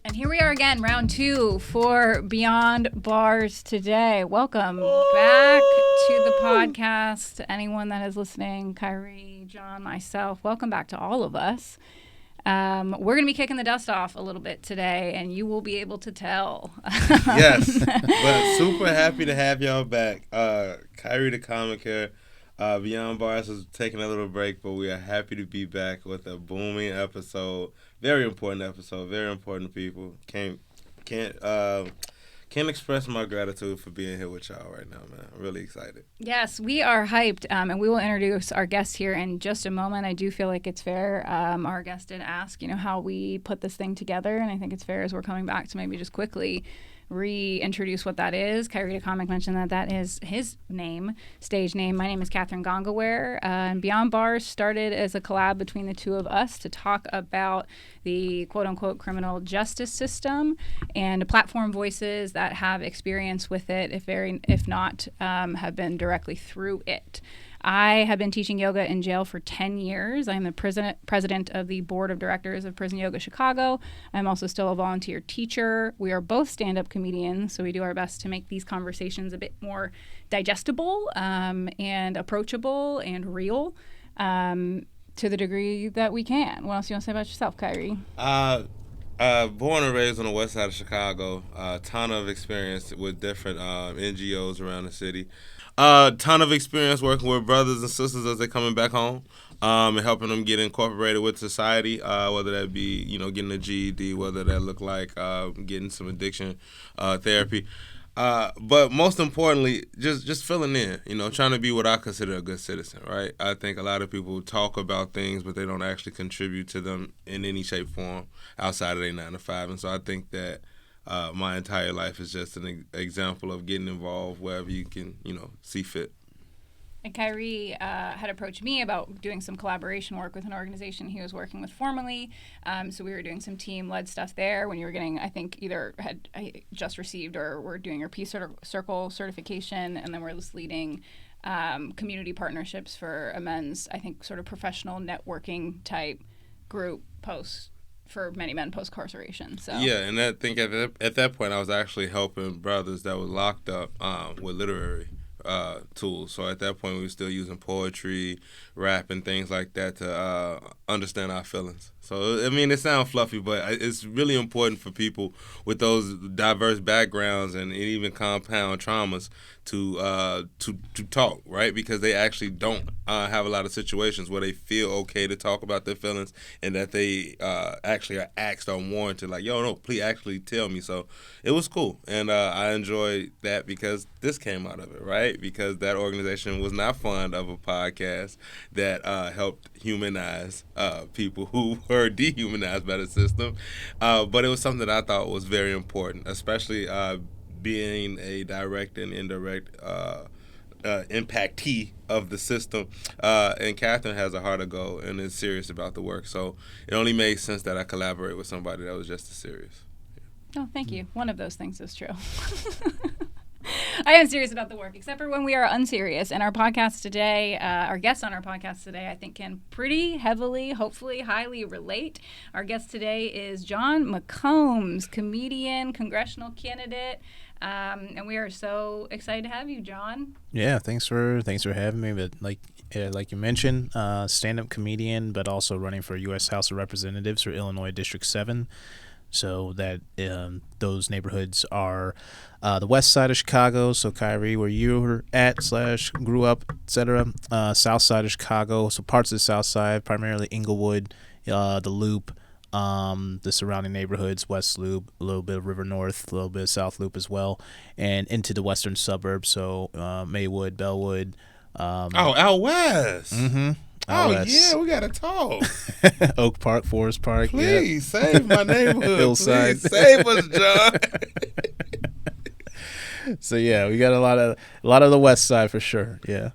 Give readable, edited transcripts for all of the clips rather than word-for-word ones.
And here we are again, round 2 for Beyond Bars today. Welcome back to the podcast. Anyone that is listening, Kyrie, John, myself, welcome back to all of us. We're going to be kicking the dust off a little bit today, and you will be able to tell. Yes, but super happy to have y'all back. Kyrie the comic here. Beyond Bars is taking a little break, but we are happy to be back with a booming episode. Very important episode. Very important people. Can't express my gratitude for being here with y'all right now, man. I'm really excited. Yes, we are hyped, and we will introduce our guest here in just a moment. I do feel like it's fair. Our guest did ask, how we put this thing together, and I think it's fair as we're coming back to maybe just quickly reintroduce what that is. Kyrie the comic mentioned that is his name, stage name. My name is Kathryn and Beyond Bars started as a collab between the two of us to talk about the quote-unquote criminal justice system and platform voices that have experience with it, if not have been directly through it. I have been teaching yoga in jail for 10 years. I am the president of the board of directors of Prison Yoga Chicago. I'm also still a volunteer teacher. We are both stand-up comedians, so we do our best to make these conversations a bit more digestible and approachable and real to the degree that we can. What else do you want to say about yourself, Kyrie? Born and raised on the west side of Chicago. A ton of experience with different NGOs around the city. Ton of experience working with brothers and sisters as they're coming back home and helping them get incorporated with society, whether that be, getting a GED, whether that look like getting some addiction therapy. But most importantly, just filling in, trying to be what I consider a good citizen, right? I think a lot of people talk about things, but they don't actually contribute to them in any shape, form outside of their 9 to 5. And so I think that my entire life is just an example of getting involved wherever you can, see fit. And Kyrie had approached me about doing some collaboration work with an organization he was working with formerly. So we were doing some team-led stuff there when you were getting, I think, either had just received or were doing your Peace Circle certification, and then we're just leading community partnerships for a men's, I think, sort of professional networking type group post for many men post-incarceration. So yeah, and I think at that point I was actually helping brothers that were locked up with literary tools. So at that point we were still using poetry, rap, and things like that to understand our feelings. So, I mean, it sounds fluffy, but it's really important for people with those diverse backgrounds and even compound traumas to talk, right? Because they actually don't have a lot of situations where they feel okay to talk about their feelings and that they actually are asked or warranted, like, yo, no, please actually tell me. So it was cool, and I enjoyed that because this came out of it, right? Because that organization was not fond of a podcast that helped humanize people who were dehumanized by the system, but it was something that I thought was very important, especially being a direct and indirect impactee of the system. And Kathryn has a heart of gold and is serious about the work, so it only made sense that I collaborate with somebody that was just as serious. Yeah. Oh, thank you. One of those things is true. I am serious about the work, except for when we are unserious. And our podcast today, our guests on our podcast today, I think can pretty heavily, hopefully highly relate. Our guest today is John McCombs, comedian, congressional candidate. And we are so excited to have you, John. Yeah, thanks for having me. But like you mentioned, stand-up comedian, but also running for U.S. House of Representatives for Illinois District 7. So that those neighborhoods are the west side of Chicago, so Kyrie, where you were at / grew up, etc. South side of Chicago, so parts of the south side, primarily Inglewood, the Loop, the surrounding neighborhoods, West Loop, a little bit of River North, a little bit of South Loop as well, and into the western suburbs, so Maywood, Bellwood. Out west. Mm-hmm. Yeah, we gotta talk. Oak Park, Forest Park. Please save my neighborhood. Hillside. Please save us, John. So yeah, we got a lot of the west side for sure. Yeah.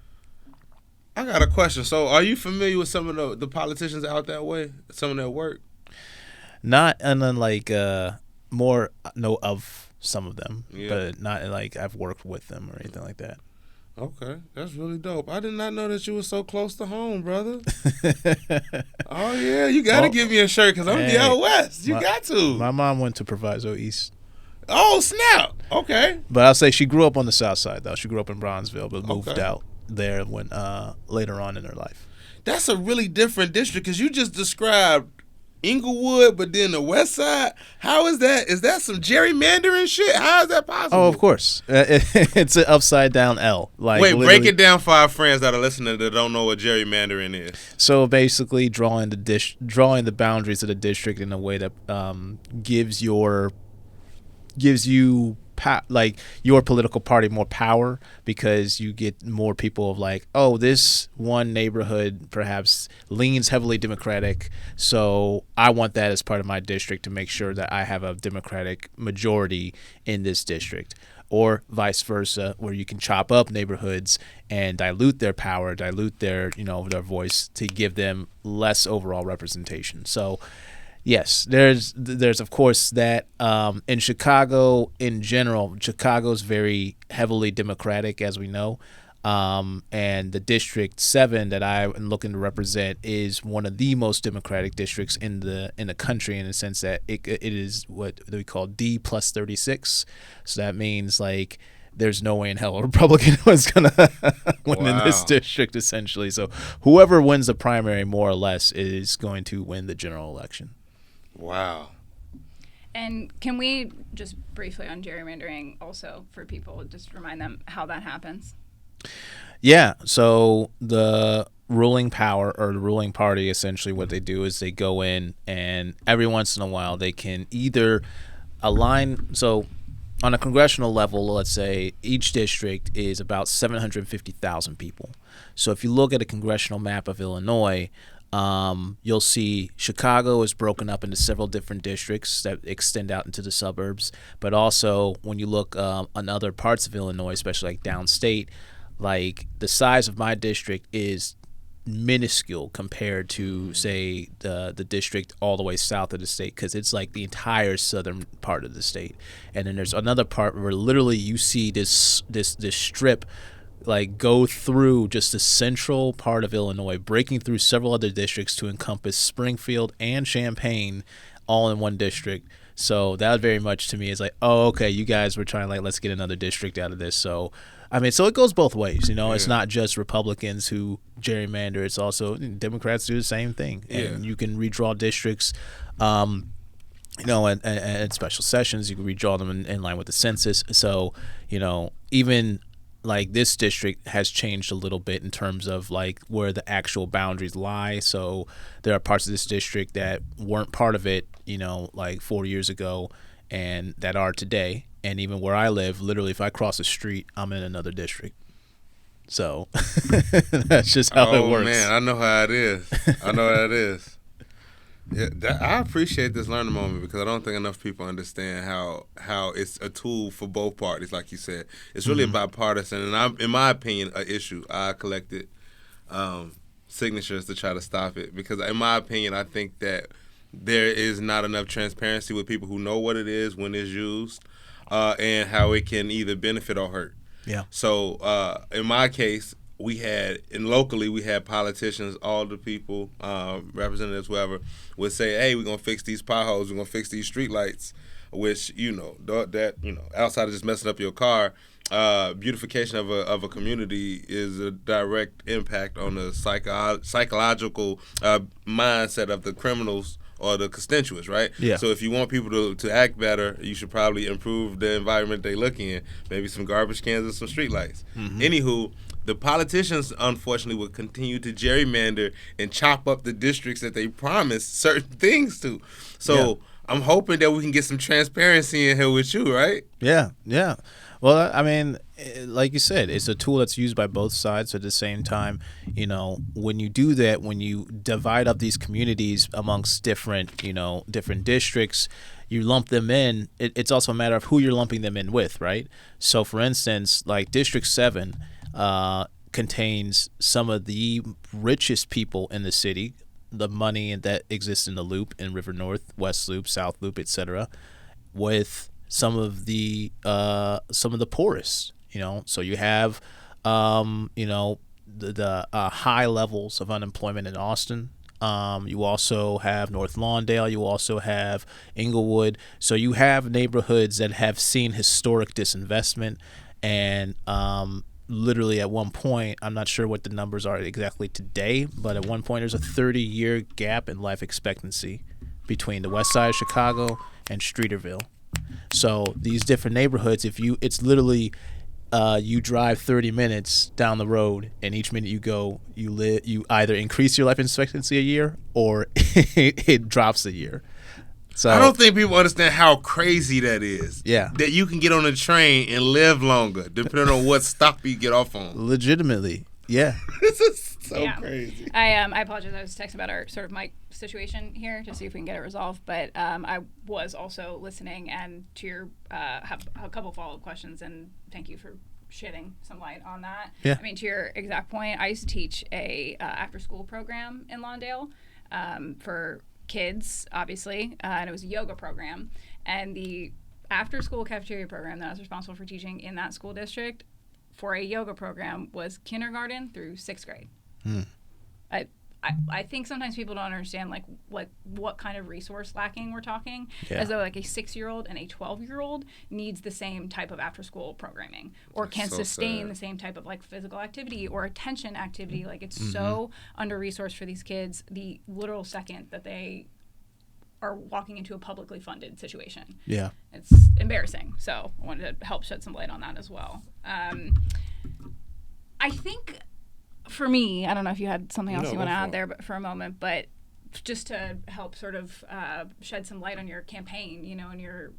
I got a question. So, are you familiar with some of the politicians out that way? Some of their work? Not, and then more know of some of them, yeah. But not like I've worked with them or anything like that. Okay, that's really dope. I did not know that you were so close to home, brother. Oh yeah, you got to give me a shirt because I'm gonna be out west. You got to. My mom went to Proviso East. Oh snap! Okay, but I'll say she grew up on the south side though. She grew up in Bronzeville, but moved out there when later on in her life. That's a really different district because you just described Inglewood, but then the west side. How is that? Is that some gerrymandering shit? How is that possible? Oh, of course. It's an upside down L. Like, wait, break it down for our friends that are listening that don't know what gerrymandering is. So basically, drawing the boundaries of the district in a way that gives you like your political party more power, because you get more people of like, oh, this one neighborhood perhaps leans heavily Democratic, so I want that as part of my district to make sure that I have a Democratic majority in this district, or vice versa, where you can chop up neighborhoods and dilute their power, dilute their their voice to give them less overall representation. So yes, there's of course that in Chicago in general. Chicago's very heavily Democratic, as we know, and the District 7 that I am looking to represent is one of the most Democratic districts in the country, in the sense that it is what we call D+36. So that means like there's no way in hell a Republican was going to win in this district, essentially. So whoever wins the primary, more or less, is going to win the general election. Wow. And can we just briefly on gerrymandering also for people, just remind them how that happens? Yeah. So the ruling power or the ruling party, essentially what they do is they go in and every once in a while they can either align. So on a congressional level, let's say each district is about 750,000 people. So if you look at a congressional map of Illinois, you'll see Chicago is broken up into several different districts that extend out into the suburbs. But also, when you look on other parts of Illinois, especially like downstate, like the size of my district is minuscule compared to, say, the district all the way south of the state, because it's like the entire southern part of the state. And then there's another part where literally you see this strip like go through just the central part of Illinois, breaking through several other districts to encompass Springfield and Champaign all in one district. So that very much to me is like, oh, okay, you guys were trying like, let's get another district out of this. So I mean, so it goes both ways, It's not just Republicans who gerrymander. It's also Democrats do the same thing. And you can redraw districts, and special sessions. You can redraw them in line with the census. So, even like this district has changed a little bit in terms of like where the actual boundaries lie. So there are parts of this district that weren't part of it, like 4 years ago, and that are today. And even where I live, literally, if I cross the street, I'm in another district. So that's just how it works. Oh, man, I know how it is. I know how it is. Yeah, I appreciate this learning moment because I don't think enough people understand how it's a tool for both parties, like you said. It's really bipartisan, and in my opinion, an issue. I collected signatures to try to stop it because, in my opinion, I think that there is not enough transparency with people who know what it is when it's used. And how it can either benefit or hurt. Yeah. So in my case, locally we had politicians, all the people, representatives, whoever, would say, "Hey, we're gonna fix these potholes. We're gonna fix these streetlights," which outside of just messing up your car, beautification of a community is a direct impact on the psychological mindset of the criminals or the constituents, right? Yeah. So if you want people to act better, you should probably improve the environment they look in. Maybe some garbage cans and some streetlights. Anywho, the politicians, unfortunately, will continue to gerrymander and chop up the districts that they promised certain things to. So I'm hoping that we can get some transparency in here with you, right? Yeah. Well, I mean, like you said, it's a tool that's used by both sides. At the same time, when you do that, when you divide up these communities amongst different districts, you lump them in. It's also a matter of who you're lumping them in with, right? So, for instance, like District 7 contains some of the richest people in the city, the money that exists in the Loop, in River North, West Loop, South Loop, etc., with some of the poorest, So you have The high levels of unemployment in Austin. You also have North Lawndale. You also have Inglewood. So you have neighborhoods that have seen historic disinvestment, and literally at one point, I'm not sure what the numbers are exactly today, but at one point there's a 30-year gap in life expectancy between the west side of Chicago and Streeterville. So these different neighborhoods, it's literally you drive 30 minutes down the road, and each minute you go, you either increase your life expectancy a year or it drops a year. So I don't think people understand how crazy that is. Yeah. That you can get on a train and live longer, depending on what stop you get off on. Legitimately, yeah. This is so crazy. I apologize. I was texting about our sort of mic situation here to see if we can get it resolved. But I was also listening, and to your have a couple follow-up questions, and thank you for shedding some light on that. Yeah. I mean, to your exact point, I used to teach a after-school program in Lawndale for kids, obviously, and it was a yoga program. And the after-school cafeteria program that I was responsible for teaching in that school district for a yoga program was kindergarten through 6th grade. I think sometimes people don't understand like what kind of resource lacking we're talking, as though like a 6-year-old and a 12-year-old needs the same type of after-school programming or can sustain the same type of like physical activity or attention activity. Like it's so under-resourced for these kids the literal second that they are walking into a publicly funded situation. Yeah. It's embarrassing. So I wanted to help shed some light on that as well. I think for me, I don't know if you had something else you want to add there, but for a moment, but just to help sort of shed some light on your campaign, and your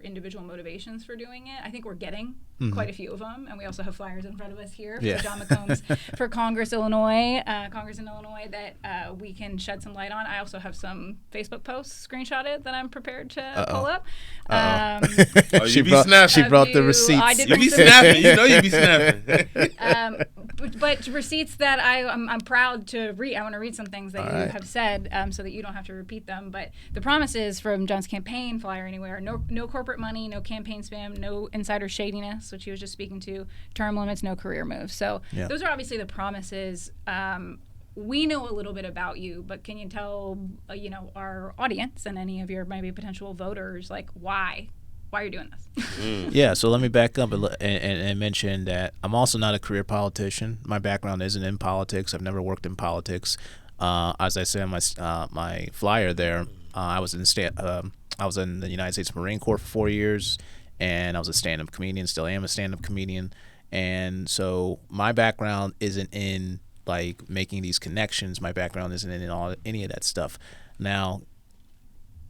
individual motivations for doing it. I think we're getting quite a few of them, and we also have flyers in front of us here for John McCombs for Congress in Illinois that we can shed some light on. I also have some Facebook posts screenshotted that I'm prepared to pull up. You be snapping. She brought the receipts. You be snapping. You know you be snapping. But receipts that I'm proud to read. I want to read some things that you have said so that you don't have to repeat them. But the promises from John's campaign flyer anywhere: no corporate money, no campaign spam, no insider shadiness, which he was just speaking to, term limits, no career moves. So those are obviously the promises. We know a little bit about you, but can you tell our audience and any of your maybe potential voters like why you're doing this? Yeah, so let me back up and mention that I'm also not a career politician. My background isn't in politics. I've never worked in politics. As I said on my flyer there, I was in the United States Marine Corps for 4 years, and I was a stand-up comedian. Still am a stand-up comedian, and so my background isn't in like making these connections. My background isn't in any of that stuff. Now,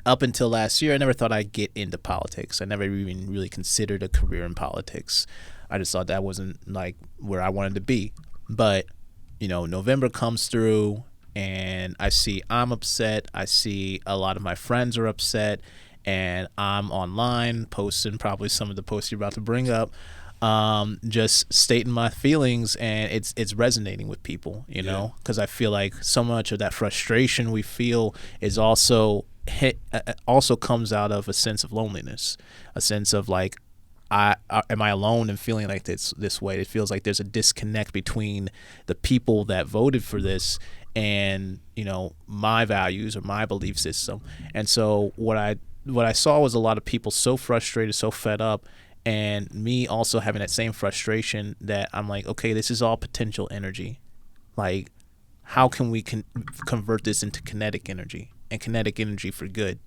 up until last year, I never thought I'd get into politics. I never even really considered a career in politics. I just thought that wasn't like where I wanted to be. But, November comes through and I see I'm upset. I see a lot of my friends are upset, and I'm online posting probably some of the posts you're about to bring up, just stating my feelings, and it's resonating with people, because I feel like so much of that frustration we feel is also comes out of a sense of loneliness, a sense of like, am I alone in feeling like this way? It feels like there's a disconnect between the people that voted for this and my values or my belief system. And so what I saw was a lot of people so frustrated, so fed up, and me also having that same frustration that I'm like, okay, this is all potential energy. Like, how can we convert this into kinetic energy? And kinetic energy for good,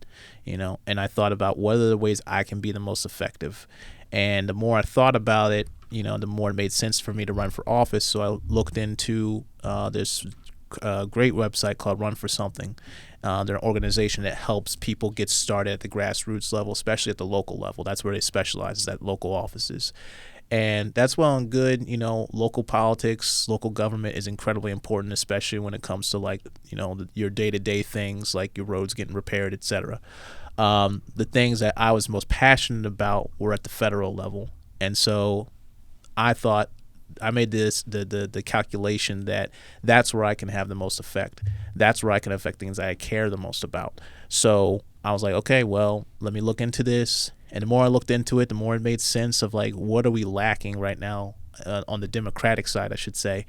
and I thought about what are the ways I can be the most effective. And the more I thought about it, the more it made sense for me to run for office. So I looked into this great website called Run for Something. They're an organization that helps people get started at the grassroots level, especially at the local level. That's where they specialize, is at local offices. And that's well and good. Local politics, local government is incredibly important, especially when it comes to like, your day-to-day things like your roads getting repaired, etc. The things that I was most passionate about were at the federal level. And so I thought, I made the calculation that that's where I can have the most effect. That's where I can affect things that I care the most about. So I was like, okay, well, let me look into this. And the more I looked into it, the more it made sense of like, what are we lacking right now on the Democratic side, I should say.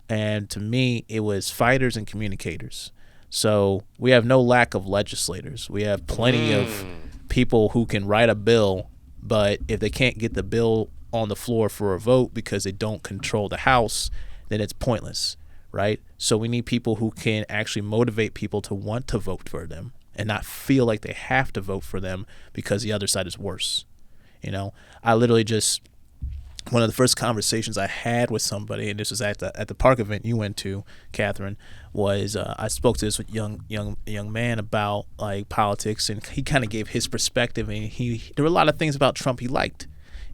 And to me, it was fighters and communicators. So we have no lack of legislators. We have plenty of people who can write a bill, but if they can't get the bill on the floor for a vote because they don't control the House, then it's pointless, right? So we need people who can actually motivate people to want to vote for them and not feel like they have to vote for them because the other side is worse. I literally just, one of the first conversations I had with somebody, and this was at the park event you went to, Kathryn, was I spoke to this young man about like politics, and he kind of gave his perspective, and there were a lot of things about Trump he liked,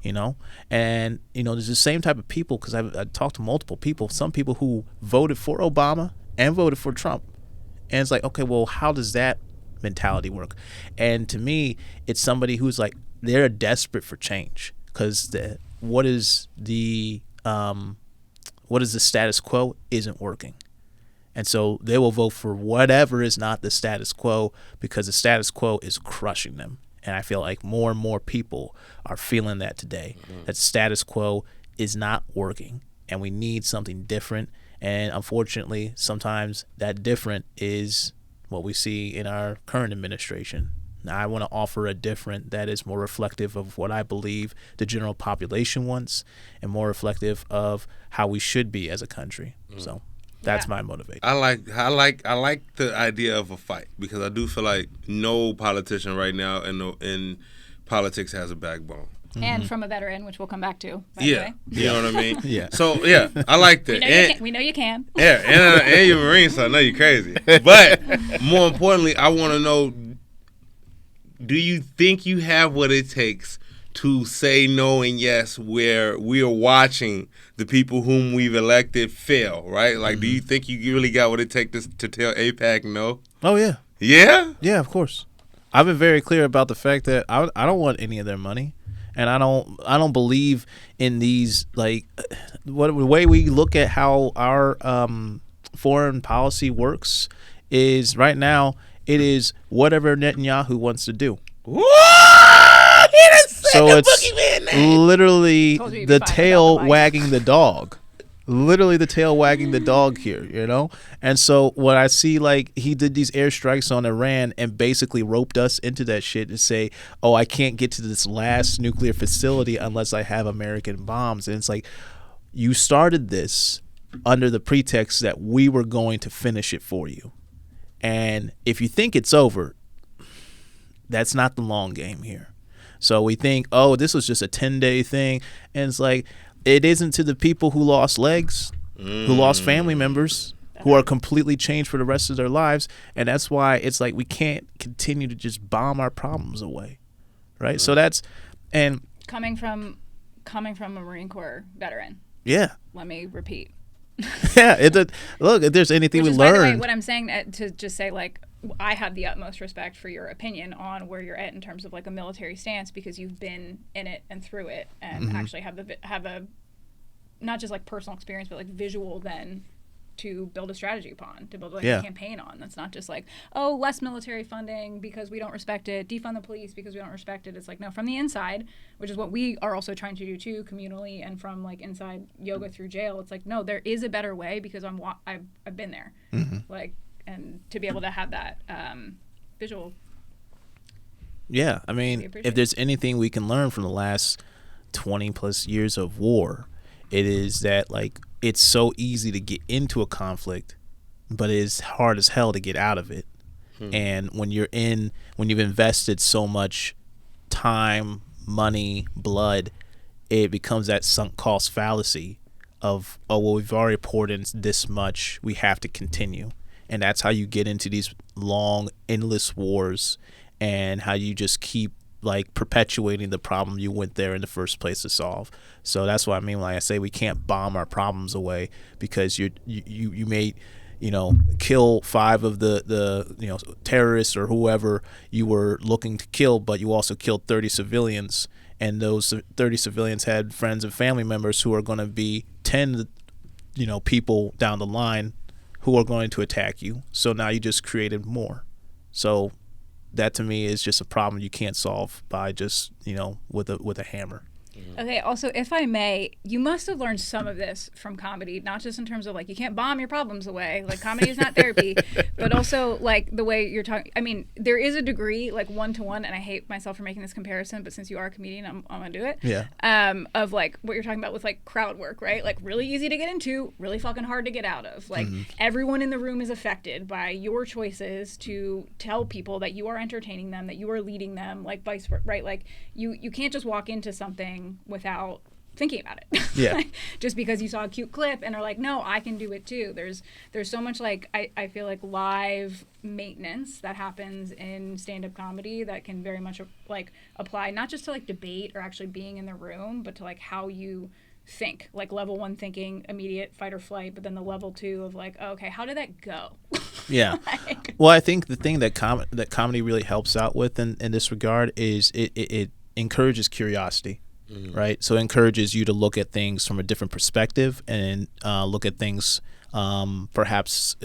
and there's the same type of people, because I talked to multiple people, some people who voted for Obama and voted for Trump, and it's like, okay, well, how does that mentality work? And to me, it's somebody who's like, they're desperate for change, because what is the status quo isn't working. And so they will vote for whatever is not the status quo, because the status quo is crushing them. And I feel like more and more people are feeling that today, that status quo is not working and we need something different. And unfortunately, sometimes that different is what we see in our current administration. Now, I want to offer a different that is more reflective of what I believe the general population wants and more reflective of how we should be as a country. So that's my motivation. I like the idea of a fight, because I do feel like no politician right now in politics has a backbone. And from a veteran, which we'll come back to. By You know what I mean? So I like that. We know you can. Yeah, and you're a Marine, so I know you're crazy. But more importantly, I want to know, do you think you have what it takes to say no and yes where we are watching the people whom we've elected fail, right? Like, do you think you really got what it takes to tell AIPAC no? Oh, yeah. Yeah? Yeah, of course. I've been very clear about the fact that I don't want any of their money. And I don't believe in these, like, the way we look at how our foreign policy works is right now it is whatever Netanyahu wants to do. What? So it's literally the tail wagging the dog. Literally the tail wagging the dog here, And so when I see, like, he did these airstrikes on Iran and basically roped us into that shit to say, oh, I can't get to this last nuclear facility unless I have American bombs. And it's like, you started this under the pretext that we were going to finish it for you. And if you think it's over, that's not the long game here. So we think, oh, this was just a 10-day thing. And it's like, it isn't to the people who lost legs, who lost family members, who are completely changed for the rest of their lives. And that's why it's like we can't continue to just bomb our problems away, right? So that's – and – Coming from a Marine Corps veteran. Yeah. Let me repeat. Yeah. Look, if there's anything we learned – by the way, what I'm saying to just say, like, I have the utmost respect for your opinion on where you're at in terms of like a military stance, because you've been in it and through it and actually have a not just like personal experience, but like visual then to build a strategy upon, to build like a campaign on. That's not just like, oh, less military funding because we don't respect it, defund the police because we don't respect it. It's like, no, from the inside, which is what we are also trying to do too, communally, and from like inside yoga through jail. It's like, no, there is a better way because I've been there. Like, and to be able to have that visual. Yeah, I mean, if there's anything we can learn from the last 20 plus years of war, it is that, like, it's so easy to get into a conflict, but it is hard as hell to get out of it. And when you've invested so much time, money, blood, it becomes that sunk cost fallacy of, oh, well, we've already poured in this much, we have to continue. And that's how you get into these long, endless wars, and how you just keep like perpetuating the problem you went there in the first place to solve. So that's what I mean when I say we can't bomb our problems away, because you may, kill 5 of the terrorists or whoever you were looking to kill, but you also killed 30 civilians, and those 30 civilians had friends and family members who are going to be 10 people down the line who are going to attack you. So now you just created more. So that to me is just a problem you can't solve by just, with a hammer. Okay, also, if I may, you must have learned some of this from comedy, not just in terms of, like, you can't bomb your problems away. Like, comedy is not therapy, but also, like, the way you're talking. I mean, there is a degree, like, one-to-one, and I hate myself for making this comparison, but since you are a comedian, I'm going to do it. Yeah. Of, like, what you're talking about with, like, crowd work, right? Like, really easy to get into, really fucking hard to get out of. Like, everyone in the room is affected by your choices to tell people that you are entertaining them, that you are leading them, like, vice versa, right? Like, you can't just walk into something without thinking about it. Yeah. Just because you saw a cute clip and are like, no, I can do it too. There's so much, like, I feel like live maintenance that happens in stand-up comedy that can very much, like, apply not just to, like, debate or actually being in the room, but to, like, how you think. Like, level 1 thinking, immediate fight or flight, but then the level 2 of, like, oh, okay, how did that go? Yeah. Well, I think the thing that comedy really helps out with in this regard is it encourages curiosity, right? So it encourages you to look at things from a different perspective and look at things perhaps,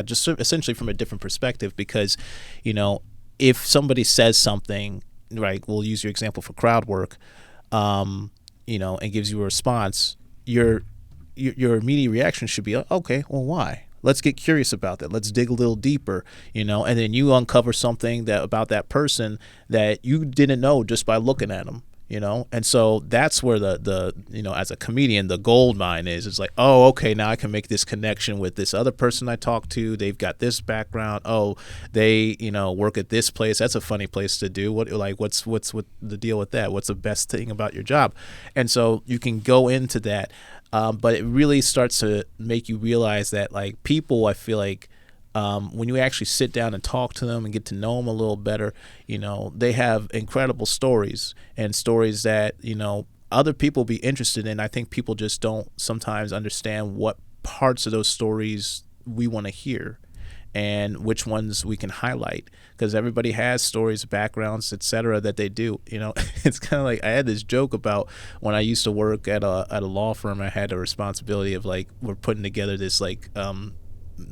just essentially from a different perspective, because, you know, if somebody says something, right, we'll use your example for crowd work, you know, and gives you a response, your immediate reaction should be, okay, well, why? Let's get curious about that. Let's dig a little deeper, you know, and then you uncover something about that person that you didn't know just by looking at them, you know. And so that's where the you know, as a comedian, the gold mine is. It's like, oh, okay, now I can make this connection with this other person I talked to. They've got this background. Oh, they, you know, work at this place. That's a funny place to do. What's the deal with that? What's the best thing about your job? And so you can go into that. But it really starts to make you realize that, like, people, I feel like, when you actually sit down and talk to them and get to know them a little better, you know, they have incredible stories, and stories that, you know, other people be interested in. I think people just don't sometimes understand what parts of those stories we want to hear and which ones we can highlight, because everybody has stories, backgrounds, etc., that they do. You know, it's kind of like, I had this joke about when I used to work at a law firm. I had a responsibility of, like, we're putting together this, like,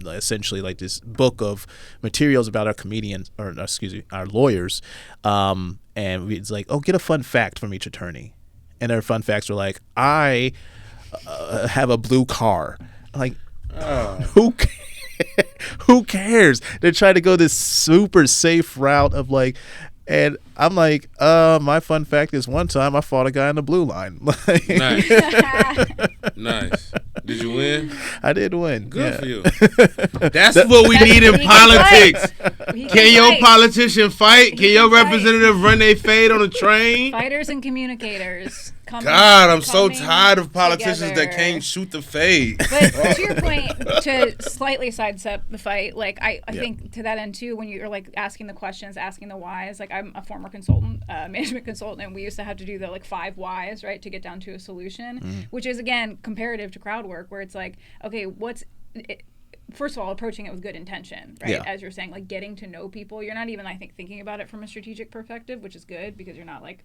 essentially like this book of materials about our comedians, or excuse me, our lawyers, and it's like, oh, get a fun fact from each attorney, and their fun facts were like, I have a blue car. Like, who cares? Who cares? They're trying to go this super safe route of, like, and I'm like, my fun fact is one time I fought a guy in the blue line. Nice. Nice. Did you win? I did win. Good for you. That's what we need in politics. Can your politician fight? Can your representative run their fade on a train? Fighters and communicators. God, I'm so tired of politicians that can't shoot the fade. But to your point, to slightly sidestep the fight, like, I think to that end too, when you're, like, asking the questions, asking the whys, like, I'm a former consultant, management consultant, and we used to have to do the, like, 5 whys, right, to get down to a solution, which is, again, comparative to crowd work, where it's like, okay, first of all, approaching it with good intention, right? Yeah. As you're saying, like, getting to know people. You're not even, I think, thinking about it from a strategic perspective, which is good, because you're not, like,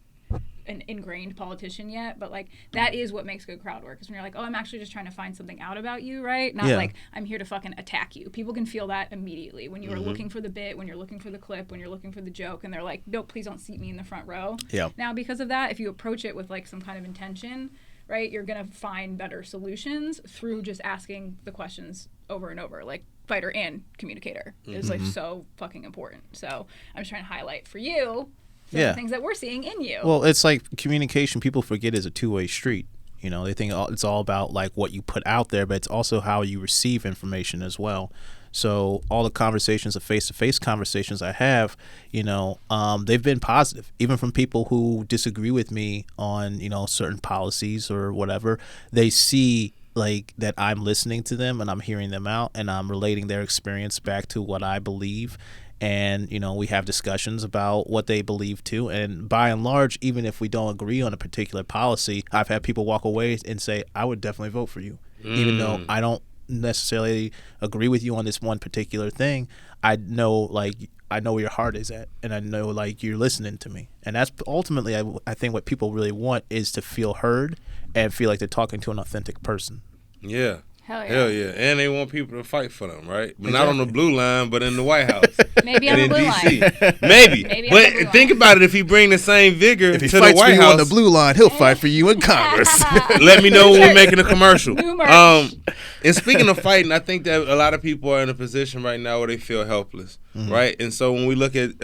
an ingrained politician yet, but, like, that is what makes good crowd work, is when you're like, oh, I'm actually just trying to find something out about you, right? Not like, I'm here to fucking attack you. People can feel that immediately when you are looking for the bit, when you're looking for the clip, when you're looking for the joke, and they're like, no, please don't seat me in the front row. Yeah. Now, because of that, if you approach it with, like, some kind of intention, right, you're gonna find better solutions through just asking the questions over and over. Like, fighter and communicator is, like, so fucking important. So I'm just trying to highlight for you the things that we're seeing in you. Well, it's like communication, people forget, is a two-way street. You know, they think it's all about, like, what you put out there, but it's also how you receive information as well. So all the conversations, the face-to-face conversations I have, you know, they've been positive, even from people who disagree with me on, you know, certain policies or whatever. They see, like, that I'm listening to them and I'm hearing them out and I'm relating their experience back to what I believe. And, you know, we have discussions about what they believe too. And by and large, even if we don't agree on a particular policy, I've had people walk away and say, I would definitely vote for you, even though I don't necessarily agree with you on this one particular thing. I know where your heart is at, and I know, like, you're listening to me. And that's ultimately, I think, what people really want, is to feel heard and feel like they're talking to an authentic person. Yeah. Hell yeah. And they want people to fight for them, right? But not on the blue line, but in the White House. Maybe on and the blue DC. line. Maybe. But think about it. If he bring the same vigor if he to the fights White for you House, on the blue line, he'll fight for you in Congress. let me know when we're making a commercial. New merch. And speaking of fighting, I think that a lot of people are in a position right now where they feel helpless, right? And so when we look at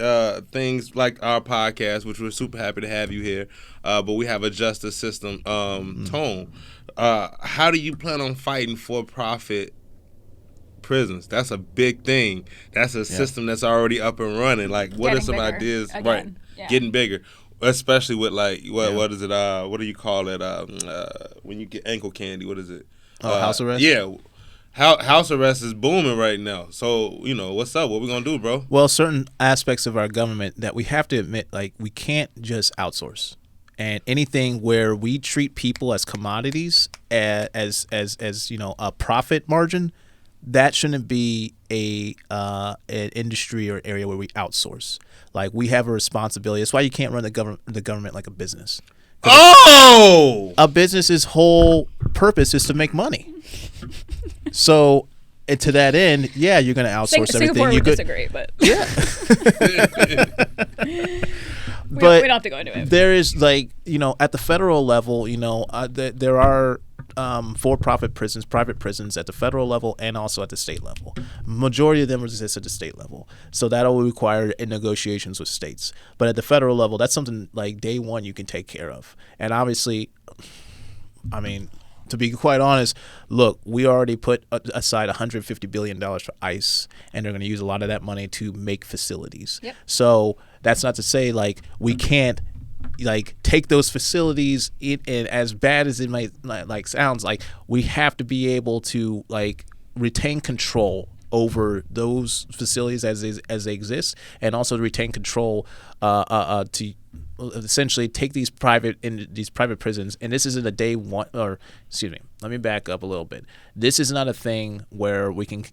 things like our podcast, which we're super happy to have you here, but we have a justice system tone. How do you plan on fighting for-profit prisons? That's a big thing. That's a system that's already up and running. Like, what are some ideas? Again. Right, yeah. Getting bigger, especially with like what is it? What do you call it? When you get ankle candy, what is it? House arrest. Yeah. House arrest is booming right now. So, what's up? What we gonna do, bro? Well, certain aspects of our government that we have to admit, like, we can't just outsource. And anything where we treat people as commodities, as a profit margin, that shouldn't be an industry or area where we outsource. Like, we have a responsibility. That's why you can't run the government like a business. Oh, a business's whole purpose is to make money. So, and to that end, yeah, you're going to outsource everything. Singapore would disagree, but yeah. But we don't have to go into it. There is, like, at the federal level, there are for-profit prisons, private prisons at the federal level and also at the state level. Majority of them exist at the state level. So that will require negotiations with states. But at the federal level, that's something like day one you can take care of. And obviously, I mean, to be quite honest, look, we already put aside $150 billion for ICE, and they're going to use a lot of that money to make facilities. Yep. So that's not to say, like, we can't, like, take those facilities, and as bad as it might, like, sounds like, we have to be able to, like, retain control over those facilities as they exist, and also to retain control to essentially take these private prisons. And this isn't a day one, or excuse me, let me back up a little bit. This is not a thing where we can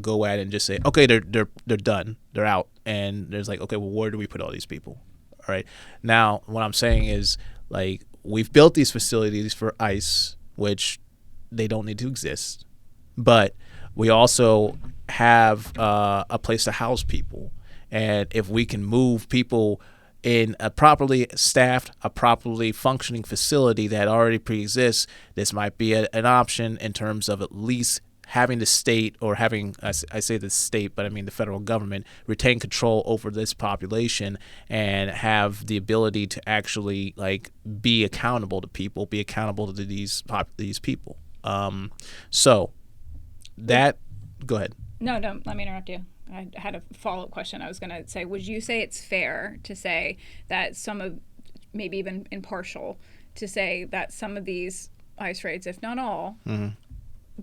go at it and just say, okay, they're done, they're out, and there's like, okay, well, where do we put all these people? All right. Now, what I'm saying is, like, we've built these facilities for ICE, which they don't need to exist, but we also have a place to house people. And if we can move people in a properly staffed, a properly functioning facility that already pre-exists, this might be an option in terms of at least having the state, or having, I say the state, but I mean the federal government, retain control over this population and have the ability to actually, like, be accountable to people, be accountable to these people. So that, go ahead. No, don't let me interrupt you. I had a follow-up question. I was going to say, would you say it's fair to say that some of, maybe even impartial, to say that some of these ICE raids, if not all,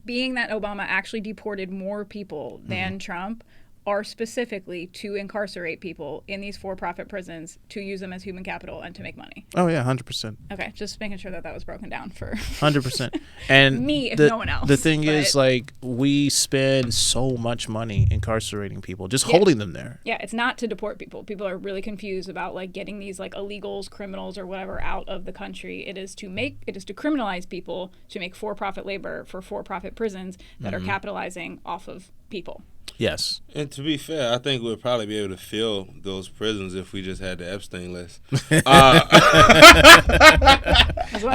being that Obama actually deported more people than Trump, are specifically to incarcerate people in these for-profit prisons, to use them as human capital and to make money? Oh, yeah, 100%. Okay, just making sure that was broken down for 100%. And me, if no one else. The thing is, like, we spend so much money incarcerating people, just holding them there. Yeah, it's not to deport people. People are really confused about, like, getting these, like, illegals, criminals, or whatever out of the country. It is to criminalize people, to make for-profit labor for for-profit prisons that are capitalizing off of people. Yes. And to be fair, I think we'd probably be able to fill those prisons if we just had the Epstein list. I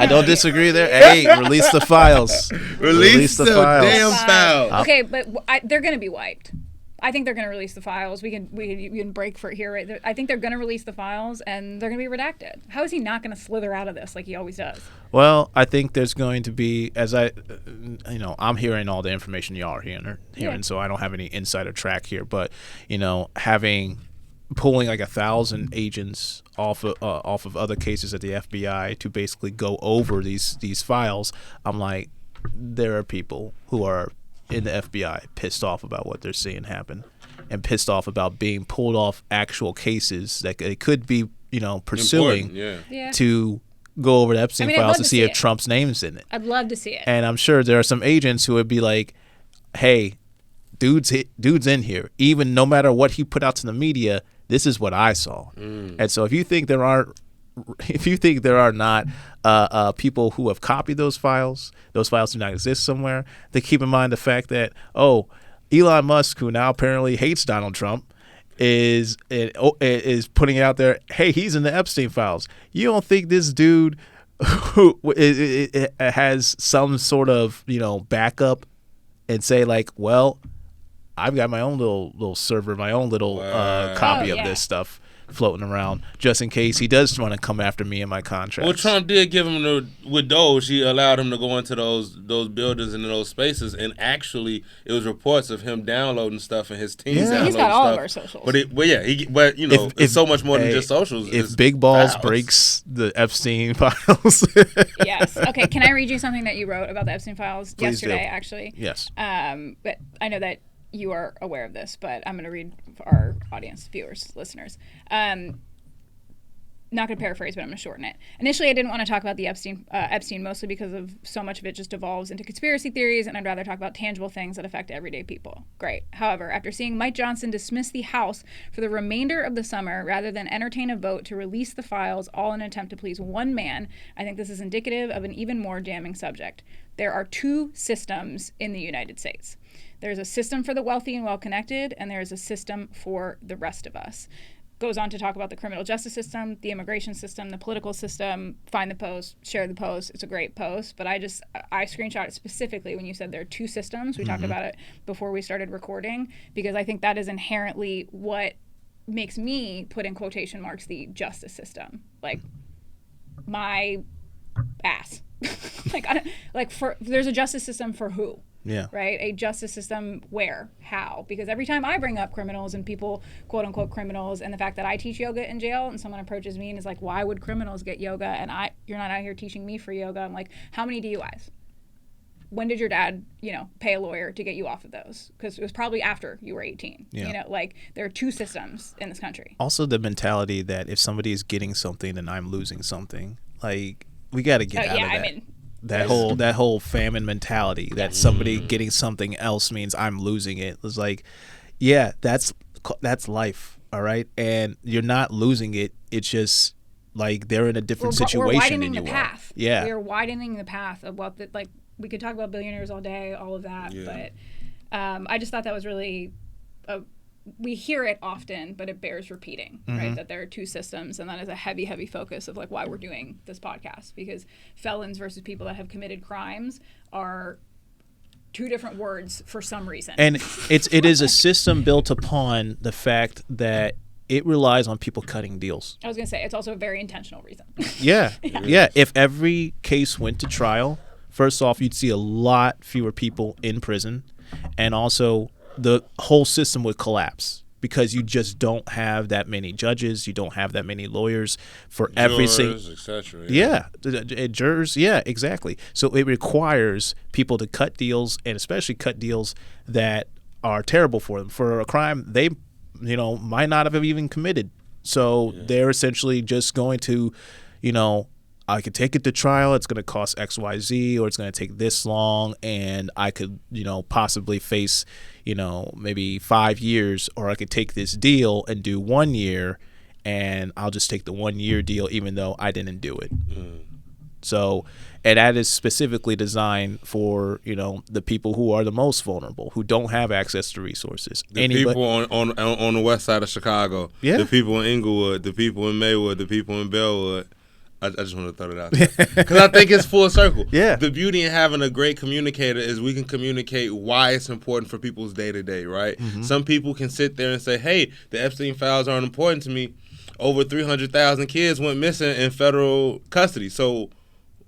don't disagree there. Hey, release the files. Release the files. damn files. Okay, but they're going to be wiped. I think they're going to release the files. We can break for it here. Right? I think they're going to release the files, and they're going to be redacted. How is he not going to slither out of this like he always does? Well, I think there's going to be, I'm hearing all the information y'all are hearing, so I don't have any insider track here. But, pulling like 1,000 agents off of other cases at the FBI to basically go over these files, I'm like, there are people who are in the FBI pissed off about what they're seeing happen, and pissed off about being pulled off actual cases that they could be, pursuing to go over the Epstein files to see if Trump's name's in it. I'd love to see it. And I'm sure there are some agents who would be like, hey, dude's in here. Even no matter what he put out to the media, this is what I saw. And so if you think there aren't there are not people who have copied those files do not exist somewhere, then keep in mind the fact that, Elon Musk, who now apparently hates Donald Trump, is putting out there, hey, he's in the Epstein files. You don't think this dude who has some sort of, backup and say like, well, I've got my own little server, my own little copy of this stuff floating around just in case he does want to come after me and my contracts. Well, Trump did give him with Doge. He allowed him to go into those buildings and those spaces, and actually, it was reports of him downloading stuff and his teams downloading stuff. He's got all of our socials. But it's so much more than just socials. If Big Balls breaks the Epstein files, yes. Okay. Can I read you something that you wrote about the Epstein files yesterday? Do. Actually. Yes. But I know that you are aware of this, but I'm going to read for our audience, viewers, listeners. Not going to paraphrase, but I'm going to shorten it. Initially, I didn't want to talk about the Epstein mostly because of so much of it just devolves into conspiracy theories, and I'd rather talk about tangible things that affect everyday people. Great. However, after seeing Mike Johnson dismiss the House for the remainder of the summer rather than entertain a vote to release the files, all in an attempt to please one man, I think this is indicative of an even more damning subject. There are two systems in the United States. There's a system for the wealthy and well-connected, and there's a system for the rest of us. Goes on to talk about the criminal justice system, the immigration system, the political system. Find the post, share the post. It's a great post, but I screenshot it specifically when you said there are two systems. We talked about it before we started recording, because I think that is inherently what makes me put in quotation marks the justice system. Like, my ass. There's a justice system for who? Yeah. Right? A justice system where? How? Because every time I bring up criminals and people, quote unquote criminals, and the fact that I teach yoga in jail and someone approaches me and is like, why would criminals get yoga and you're not out here teaching me free yoga? I'm like, how many DUIs? When did your dad, pay a lawyer to get you off of those? Because it was probably after you were 18. Yeah. There are two systems in this country. Also the mentality that if somebody is getting something, then I'm losing something. Like, we got to get out of that. That whole famine mentality that somebody getting something else means I'm losing it. It's like, yeah, that's life, all right? And you're not losing it. It's just like they're in a different situation than you are. We're widening the path. Yeah. We're widening the path of what, we could talk about billionaires all day, all of that, but I just thought that was really we hear it often, but it bears repeating, right? That there are two systems, and that is a heavy, heavy focus of why we're doing this podcast, because felons versus people that have committed crimes are two different words for some reason. And it is a system built upon the fact that it relies on people cutting deals. I was going to say, it's also a very intentional reason. Yeah. If every case went to trial, first off, you'd see a lot fewer people in prison, and also the whole system would collapse because you just don't have that many judges, you don't have that many lawyers for every single, etc. Jurors, exactly. So it requires people to cut deals, and especially cut deals that are terrible for them for a crime they might not have even committed. So they're essentially just going to, I could take it to trial, it's going to cost XYZ, or it's going to take this long, and I could, possibly face, maybe 5 years, or I could take this deal and do 1 year, and I'll just take the 1 year deal even though I didn't do it. So, and that is specifically designed for, the people who are the most vulnerable, who don't have access to resources. People on the west side of Chicago, the people in Inglewood, the people in Maywood, the people in Bellwood. I just want to throw it out there because I think it's full circle. Yeah. The beauty in having a great communicator is we can communicate why it's important for people's day-to-day, right? Some people can sit there and say, hey, the Epstein files aren't important to me. Over 300,000 kids went missing in federal custody. So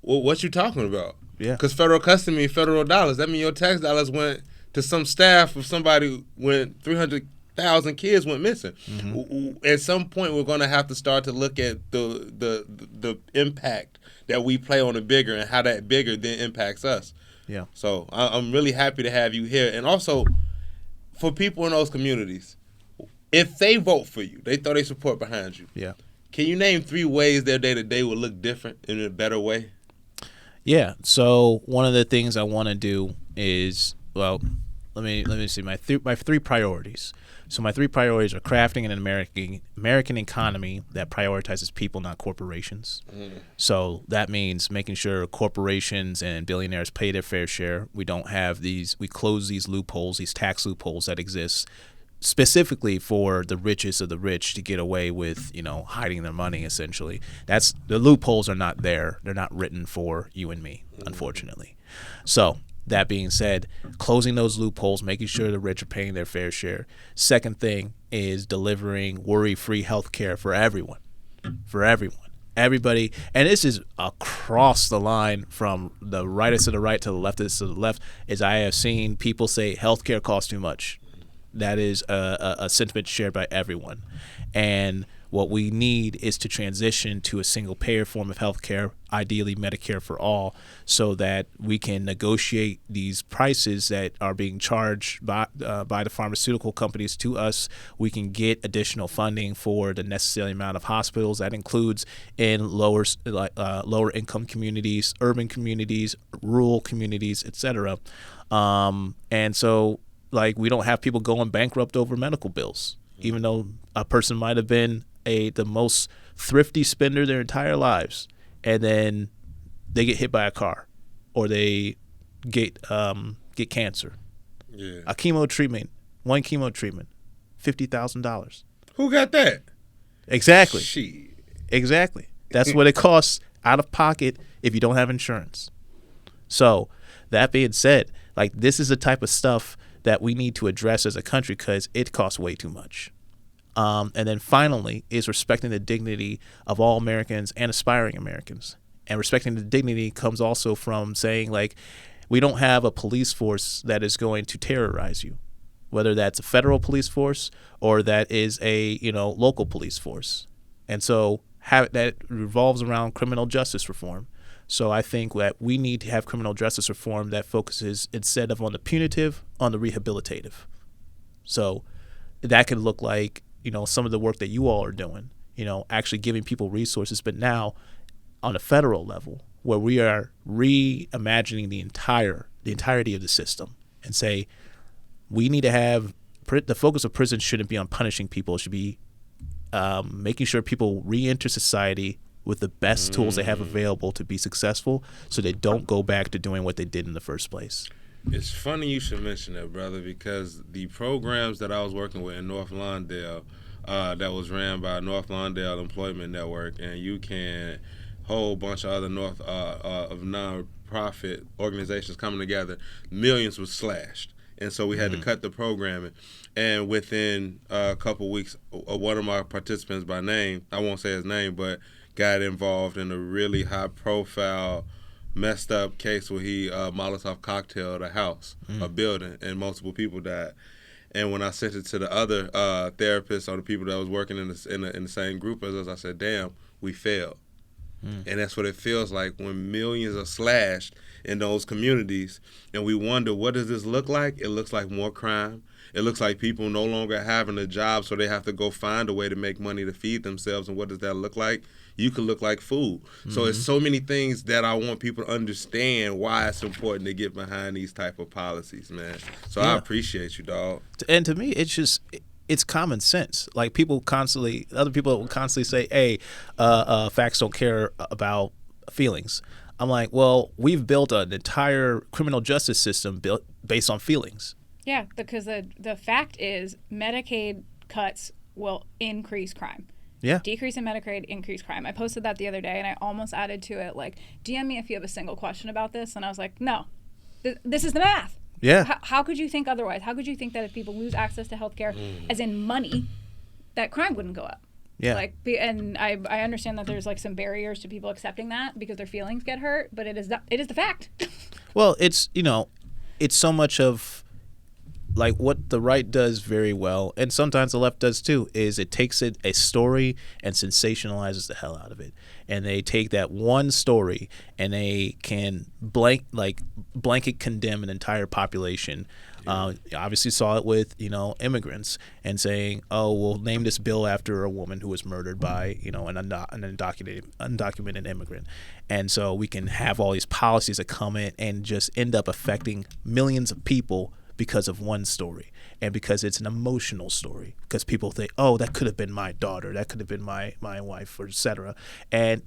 what you talking about? Yeah. Because federal custody means federal dollars. That means your tax dollars went to some staff of somebody when 300,000 kids went missing. At some point, we're going to have to start to look at the impact that we play on the bigger and how that bigger then impacts us. Yeah. So I'm really happy to have you here. And also, for people in those communities, if they vote for you, they throw their support behind you. Yeah. Can you name 3 ways their day-to-day will look different in a better way? Yeah. So one of the things I want to do is, let me see my 3 priorities. So my 3 priorities are crafting an American economy that prioritizes people, not corporations. So that means making sure corporations and billionaires pay their fair share. We close these loopholes, these tax loopholes that exist specifically for the richest of the rich to get away with, hiding their money, essentially. The loopholes are not there. They're not written for you and me, unfortunately. So that being said, closing those loopholes, making sure the rich are paying their fair share. Second thing is delivering worry-free health care for everyone. For everyone. Everybody, and this is across the line from the rightest of the right to the leftist of the left, is I have seen people say healthcare costs too much. That is a sentiment shared by everyone. And what we need is to transition to a single payer form of healthcare, ideally Medicare for all, so that we can negotiate these prices that are being charged by the pharmaceutical companies to us. We can get additional funding for the necessary amount of hospitals. That includes in lower income communities, urban communities, rural communities, etc. And so, we don't have people going bankrupt over medical bills, even though a person might have been the most thrifty spender their entire lives, and then they get hit by a car, or they get cancer. Yeah. One chemo treatment, $50,000. Who got that? Exactly. Shit. Exactly. That's what it costs out of pocket if you don't have insurance. So that being said, this is the type of stuff that we need to address as a country because it costs way too much. And then finally is respecting the dignity of all Americans and aspiring Americans. And respecting the dignity comes also from saying, we don't have a police force that is going to terrorize you, whether that's a federal police force or that is a local police force. And so that revolves around criminal justice reform. So I think that we need to have criminal justice reform that focuses, instead of on the punitive, on the rehabilitative. So that could look like some of the work that you all are doing, actually giving people resources, but now on a federal level where we are reimagining the entirety of the system and say we need to have the focus of prison shouldn't be on punishing people. It should be making sure people re-enter society with the best tools they have available to be successful so they don't go back to doing what they did in the first place. It's funny you should mention that, brother, because the programs that I was working with in North Lawndale, that was ran by North Lawndale Employment Network and UCAN, whole bunch of other of nonprofit organizations coming together, millions was slashed. And so we had to cut the programming. And within a couple weeks, one of my participants by name, I won't say his name, but got involved in a really high-profile messed up case where he Molotov cocktailed a house, a building, and multiple people died. And when I sent it to the other therapists or the people that was working in the same group as us, I said, damn, we failed. And that's what it feels like when millions are slashed in those communities. And we wonder, what does this look like? It looks like more crime. It looks like people no longer having a job, so they have to go find a way to make money to feed themselves. And what does that look like? You could look like food. So it's so many things that I want people to understand why it's important to get behind these type of policies, man. So I appreciate you, dog. And to me, it's common sense. Other people will constantly say, hey, facts don't care about feelings. I'm like, well, we've built an entire criminal justice system based on feelings. Yeah, because the fact is Medicaid cuts will increase crime. Yeah. Decrease in Medicaid, increase crime. I posted that the other day, and I almost added to it, DM me if you have a single question about this. And I was like, no, this is the math. Yeah. How could you think otherwise? How could you think that if people lose access to health care, as in money, that crime wouldn't go up? Yeah. And I understand that there's some barriers to people accepting that because their feelings get hurt, but it is the fact. Well, it's so much of what the right does very well, and sometimes the left does too, is it takes a story and sensationalizes the hell out of it. And they take that one story and they can blanket condemn an entire population. Obviously saw it with, immigrants and saying, oh, we'll name this bill after a woman who was murdered by, an undocumented immigrant. And so we can have all these policies that come in and just end up affecting millions of people because of one story, and because it's an emotional story, because people think, oh, that could have been my daughter, that could have been my wife, or etc. And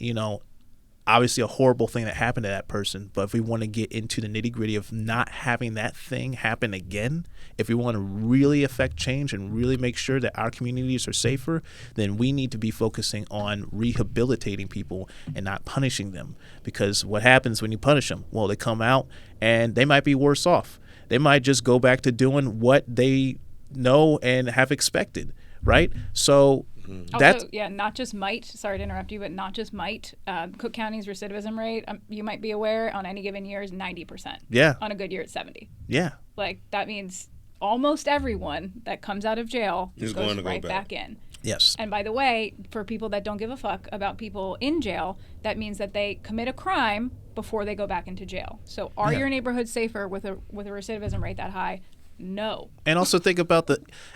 obviously a horrible thing that happened to that person, but if we want to get into the nitty-gritty of not having that thing happen again, if we want to really affect change and really make sure that our communities are safer, then we need to be focusing on rehabilitating people and not punishing them. Because what happens when you punish them? Well, they come out and they might be worse off. They might just go back to doing what they know and have expected, right? So also, not just might, sorry to interrupt you, but not just might. Cook County's recidivism rate, you might be aware, on any given year is 90%. Yeah. On a good year, it's 70. Yeah. Like, that means almost everyone that comes out of jail is goes going to right go back in. Yes. And by the way, for people that don't give a fuck about people in jail, that means that they commit a crime before they go back into jail. So are your neighborhoods safer with a recidivism rate that high? No. And also think about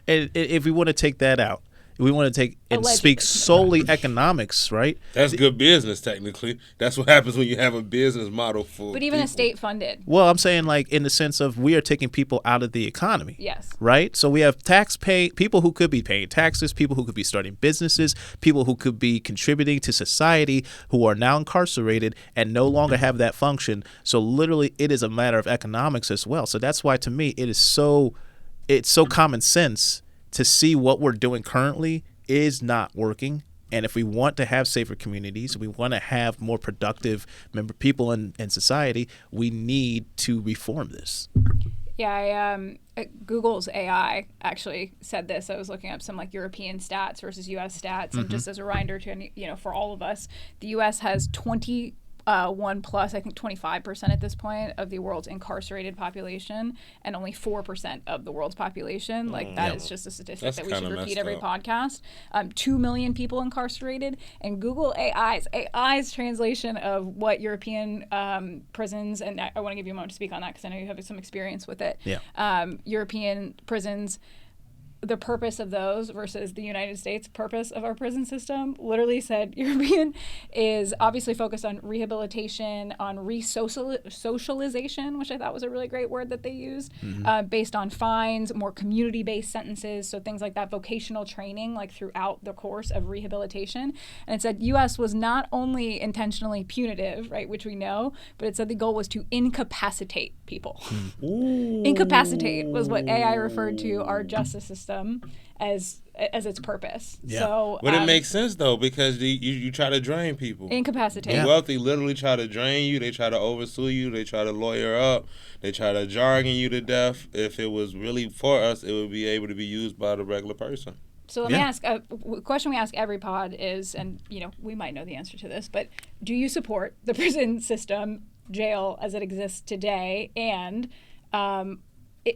if we want to take that out, we want to take and Allegedly. speak solely economics, right? That's good business, technically. That's what happens when you have a business model for But even people. a state funded. Well, I'm saying like in the sense of we are taking people out of the economy. Yes. Right? So we have people who could be paying taxes, people who could be starting businesses, people who could be contributing to society who are now incarcerated and no longer have that function. So literally it is a matter of economics as well. So that's why to me it's so common sense to see what we're doing currently is not working. And if we want to have safer communities, we want to have more productive people in society, we need to reform this. Yeah, Google's AI actually said this. I was looking up some like European stats versus U.S. stats, and just as a reminder to for all of us, the U.S. has 21 plus, I think 25% at this point of the world's incarcerated population, and only 4% of the world's population. Like that is just a statistic that we should repeat every podcast. 2 million people incarcerated, and Google AI's translation of what European prisons, and I want to give you a moment to speak on that because I know you have some experience with it. Yeah. European prisons, the purpose of those versus the United States purpose of our prison system, literally said European is obviously focused on rehabilitation, on re-socialization, which I thought was a really great word that they used, based on fines, more community-based sentences, so things like that, vocational training, like throughout the course of rehabilitation. And it said U.S. was not only intentionally punitive, right, which we know, but it said the goal was to incapacitate people. Incapacitate was what AI referred to our justice system as its purpose. Yeah. So, But it makes sense though, because you try to drain people. Incapacitate. The wealthy literally try to drain you. They try to oversue you. They try to lawyer up. They try to jargon you to death. If it was really for us, it would be able to be used by the regular person. So let me ask, a question we ask every pod is, and we might know the answer to this, but do you support the prison system, jail as it exists today, and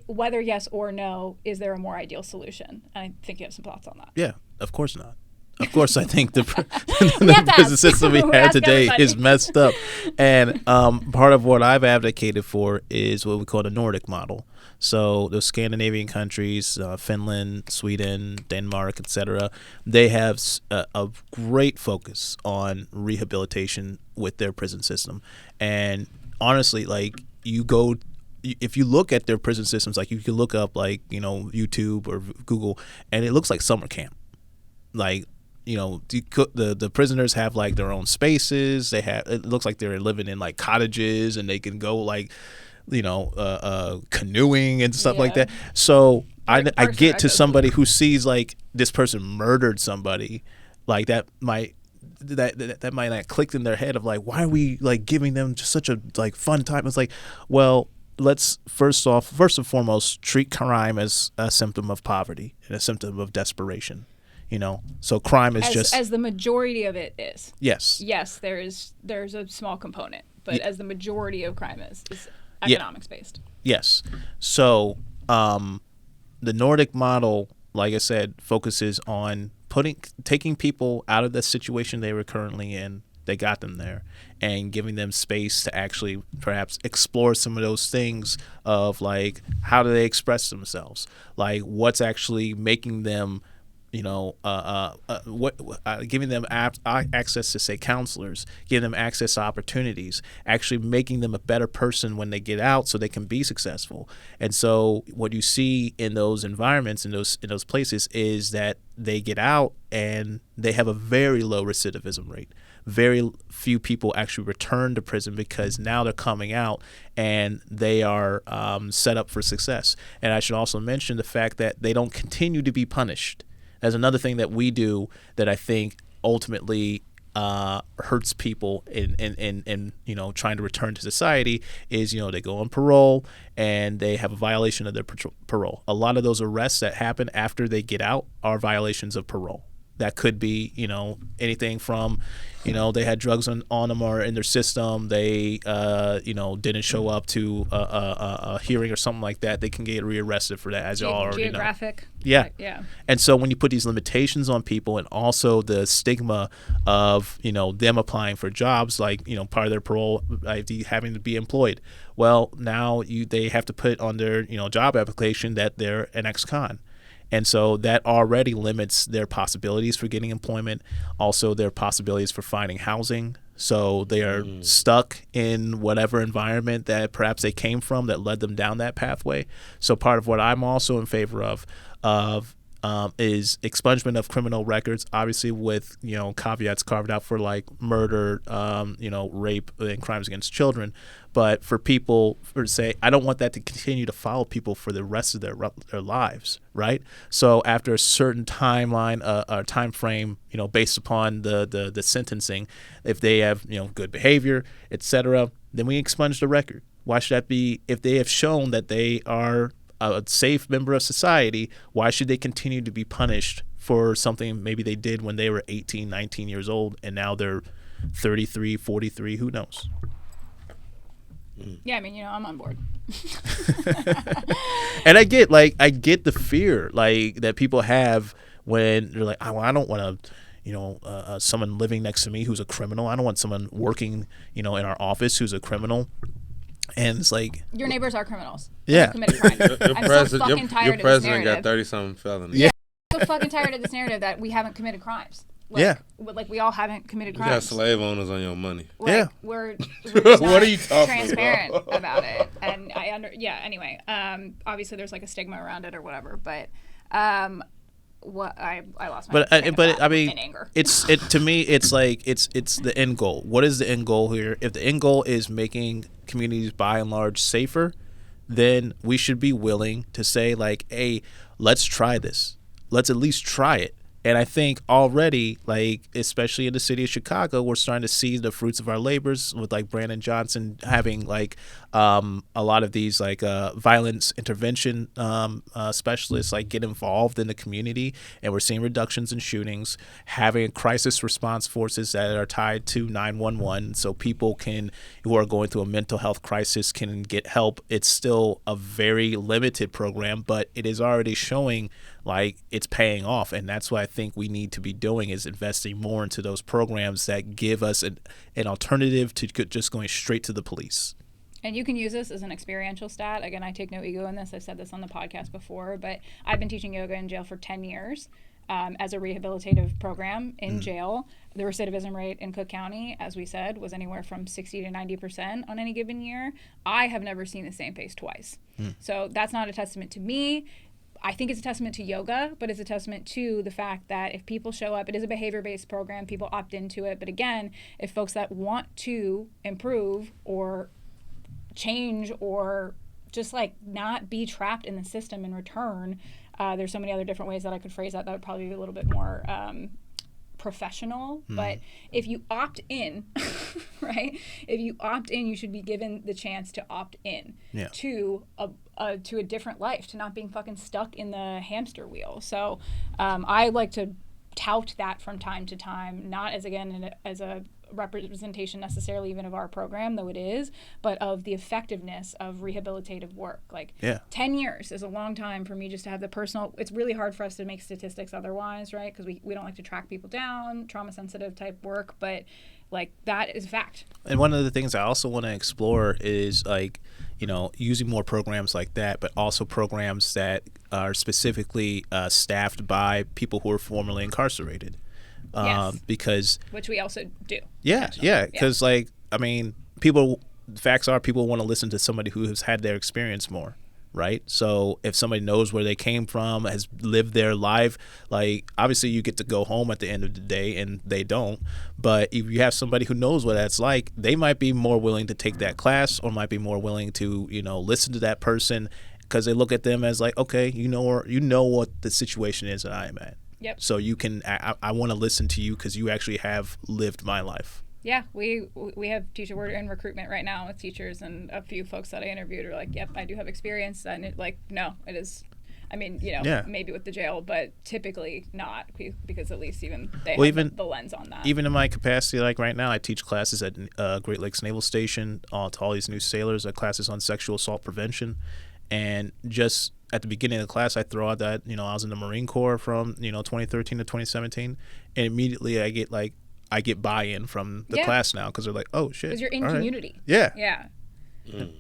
whether yes or no, is there a more ideal solution? And I think you have some thoughts on that. Yeah, of course not. Of course, I think the prison system we have today is messed up. And part of what I've advocated for is what we call the Nordic model. So the Scandinavian countries, Finland, Sweden, Denmark, etc., they have a great focus on rehabilitation with their prison system. And honestly, like if you look at their prison systems, like you can look up like, YouTube or Google, and it looks like summer camp. Like, the prisoners have like their own spaces. It looks like they're living in like cottages, and they can go like, canoeing and stuff like that. So I get to somebody who sees like this person murdered somebody, like that might not click in their head of like, why are we like giving them just such a like fun time? It's like, well, let's first and foremost treat crime as a symptom of poverty and a symptom of desperation. So crime is as the majority of it is. Yes. Yes, there's a small component, but as the majority of crime is economics based. Yes. So the Nordic model, like I said, focuses on taking people out of the situation they were currently in. They got them there, and giving them space to actually perhaps explore some of those things of like, how do they express themselves? Like, what's actually making them giving them access to, say, counselors, giving them access to opportunities, actually making them a better person when they get out so they can be successful. And so what you see in those environments, in those places, is that they get out and they have a very low recidivism rate. Very few people actually return to prison because now they're coming out and they are set up for success. And I should also mention the fact that they don't continue to be punished. That's another thing that we do that I think ultimately hurts people in trying to return to society is, they go on parole and they have a violation of their parole. A lot of those arrests that happen after they get out are violations of parole. That could be, anything from, they had drugs on them or in their system. They, didn't show up to a hearing or something like that. They can get rearrested for that, as you all already know. Geographic. Yeah. Yeah. And so when you put these limitations on people and also the stigma of, them applying for jobs, like, part of their parole, having to be employed. Well, now they have to put on their, job application that they're an ex-con. And so that already limits their possibilities for getting employment, also their possibilities for finding housing. So they are stuck in whatever environment that perhaps they came from that led them down that pathway. So part of what I'm also in favor of is expungement of criminal records, obviously with, caveats carved out for like murder, rape and crimes against children. But for people to say, I don't want that to continue to follow people for the rest of their lives, right? So after a certain timeline, or time frame, based upon the sentencing, if they have, good behavior, etc., then we expunge the record. Why should that be? If they have shown that they are a safe member of society, why should they continue to be punished for something maybe they did when they were 18, 19 years old, and now they're 33, 43, who knows? Yeah, I mean, I'm on board. And I get the fear that people have when they're like, oh, I don't want to, someone living next to me who's a criminal. I don't want someone working, in our office who's a criminal. And it's like, your neighbors are criminals. Yeah. Committed crimes. I'm so fucking tired of this narrative. Your president got 30-something felonies. Yeah. I'm so fucking tired of this narrative that we haven't committed crimes. We all haven't committed crimes. You got slave owners on your money. We're just what are you talking transparent about it. And anyway, obviously there's like a stigma around it or whatever, but what I lost my but I mean, in anger. To me it's like it's the end goal. What is the end goal here? If the end goal is making communities by and large safer, then we should be willing to say like, hey, let's try this. Let's at least try it. And I think already, especially in the city of Chicago, we're starting to see the fruits of our labors with Brandon Johnson having a lot of these violence intervention specialists get involved in the community, and we're seeing reductions in shootings, having crisis response forces that are tied to 911, so people who are going through a mental health crisis can get help. It's still a very limited program, but it is already showing it's paying off, and that's what I think we need to be doing, is investing more into those programs that give us an alternative to just going straight to the police. And you can use this as an experiential stat. Again, I take no ego in this. I've said this on the podcast before, but I've been teaching yoga in jail for 10 years as a rehabilitative program in jail. The recidivism rate in Cook County, as we said, was anywhere from 60 to 90% on any given year. I have never seen the same face twice. So that's not a testament to me. I think it's a testament to yoga, but it's a testament to the fact that if people show up, it is a behavior-based program, people opt into it. But again, if folks that want to improve or change or just not be trapped in the system in return, there's so many other different ways that I could phrase that would probably be a little bit more professional. But if you opt in, right? If you opt in, you should be given the chance to opt in to a different life, to not being fucking stuck in the hamster wheel. So I like to tout that from time to time, not as a representation necessarily even of our program, though it is, but of the effectiveness of rehabilitative work. Like 10 years is a long time for me just to have the personal. It's really hard for us to make statistics otherwise, right? Because we don't like to track people down, trauma sensitive type work, but like that is a fact. And one of the things I also want to explore is like, using more programs like that, but also programs that are specifically staffed by people who are formerly incarcerated. Yes. Because which we also do. Yeah. Because facts are people want to listen to somebody who has had their experience more, right? So if somebody knows where they came from, has lived their life, like obviously you get to go home at the end of the day, and they don't. But if you have somebody who knows what that's like, they might be more willing to take that class, or might be more willing to listen to that person, because they look at them as like, okay, you know what the situation is that I am at. Yep. So you can. I want to listen to you because you actually have lived my life. Yeah, we have teacher. We're in recruitment right now with teachers, and a few folks that I interviewed are like, "Yep, I do have experience." And no, it is. I mean, maybe with the jail, but typically not, because at least even they have the lens on that. Even in my capacity, like right now, I teach classes at Great Lakes Naval Station to all these new sailors. Classes on sexual assault prevention, and just at the beginning of the class, I throw out that I was in the Marine Corps from 2013 to 2017, and immediately I get buy-in from the class now, because they're like, oh shit, because you're in community. Right. Yeah.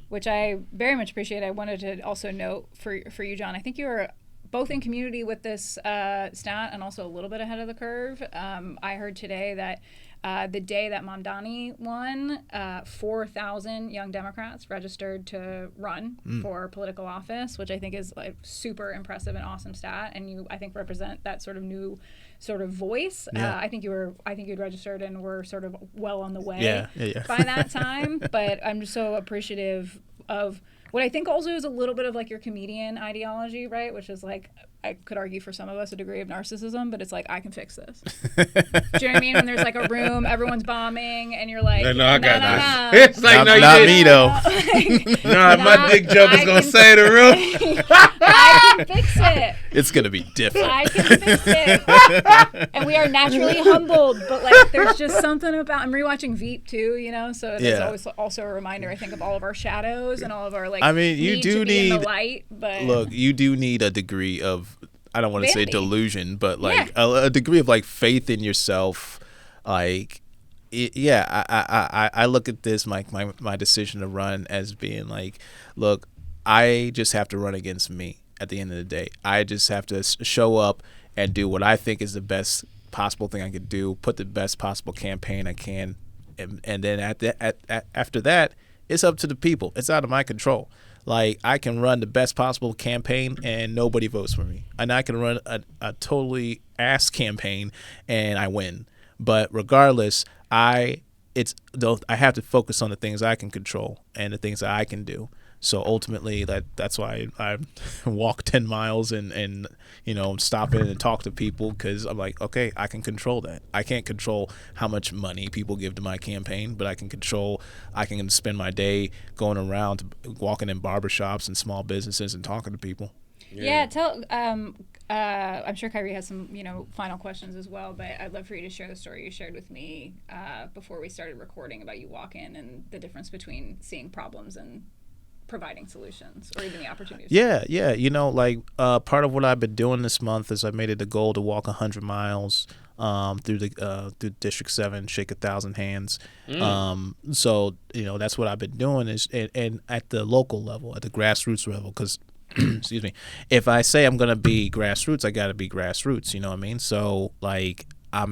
Which I very much appreciate. I wanted to also note for you, John, I think you were both in community with this stat and also a little bit ahead of the curve. I heard today that the day that Mamdani won, 4,000 young Democrats registered to run for political office, which I think is like super impressive and awesome stat. And you, I think, represent that sort of new sort of voice. I think you'd registered and were sort of well on the way by that time. But I'm just so appreciative of what I think also is a little bit of like your comedian ideology, right? Which is like, I could argue for some of us a degree of narcissism, but it's like, I can fix this. Do you know what I mean? When there's like a room, everyone's bombing, and you're like, no, I got that. It's like, not me though. My dick joke is gonna save the room. I can fix it. It's gonna be different. I can fix it. And we are naturally humbled, but like, there's just something about. I'm rewatching Veep too, so it's always also a reminder, I think, of all of our shadows and all of our like. I mean, you do need in the light, but look, you do need a degree of, I don't want to say delusion, but like Yeah. a degree of like faith in yourself. Like, I look at this, my decision to run as being like, look, I just have to run against me at the end of the day. I just have to show up and do what I think is the best possible thing I could do, put the best possible campaign I can, and then after that, it's up to the people. It's out of my control. Like, I can run the best possible campaign and nobody votes for me. And I can run a totally ass campaign and I win. But regardless, I have to focus on the things I can control and the things that I can do. So ultimately, that's why I walk 10 miles and stop in and talk to people, because I'm like, okay, I can control that. I can't control how much money people give to my campaign, but I can spend my day going around, walking in barbershops and small businesses and talking to people. Yeah, I'm sure Kyrie has some, final questions as well, but I'd love for you to share the story you shared with me before we started recording about you walk in and the difference between seeing problems and providing solutions, or even the opportunities. Part of what I've been doing this month is I made it a goal to walk 100 miles through District 7, shake 1,000 hands. So that's what I've been doing, and at the local level, at the grassroots level, because excuse me, if I say I'm gonna be grassroots, I gotta be grassroots. You know what I mean? So like, I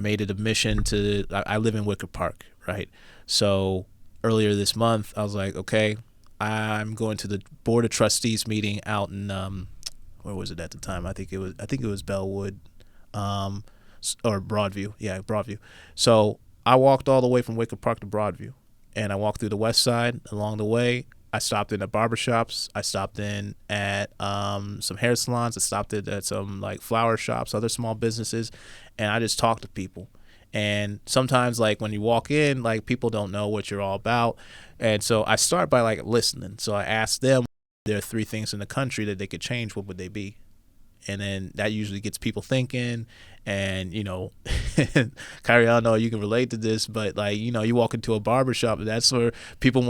made it a mission to. I live in Wicker Park, right? So earlier this month, I was like, okay, I'm going to the Board of Trustees meeting out in where was it at the time? I think it was Bellwood, or Broadview. Yeah, Broadview. So I walked all the way from Wicker Park to Broadview, and I walked through the west side. Along the way, I stopped in at barbershops. I stopped in at some hair salons. I stopped at some like flower shops, other small businesses, and I just talked to people. And sometimes, like, when you walk in, like, people don't know what you're all about. And so I start by, like, listening. So I asked them, there are 3 things in the country that they could change, what would they be? And then that usually gets people thinking. And, you know, Kyrie, I don't know if you can relate to this, but like, you know, you walk into a barbershop, and that's where people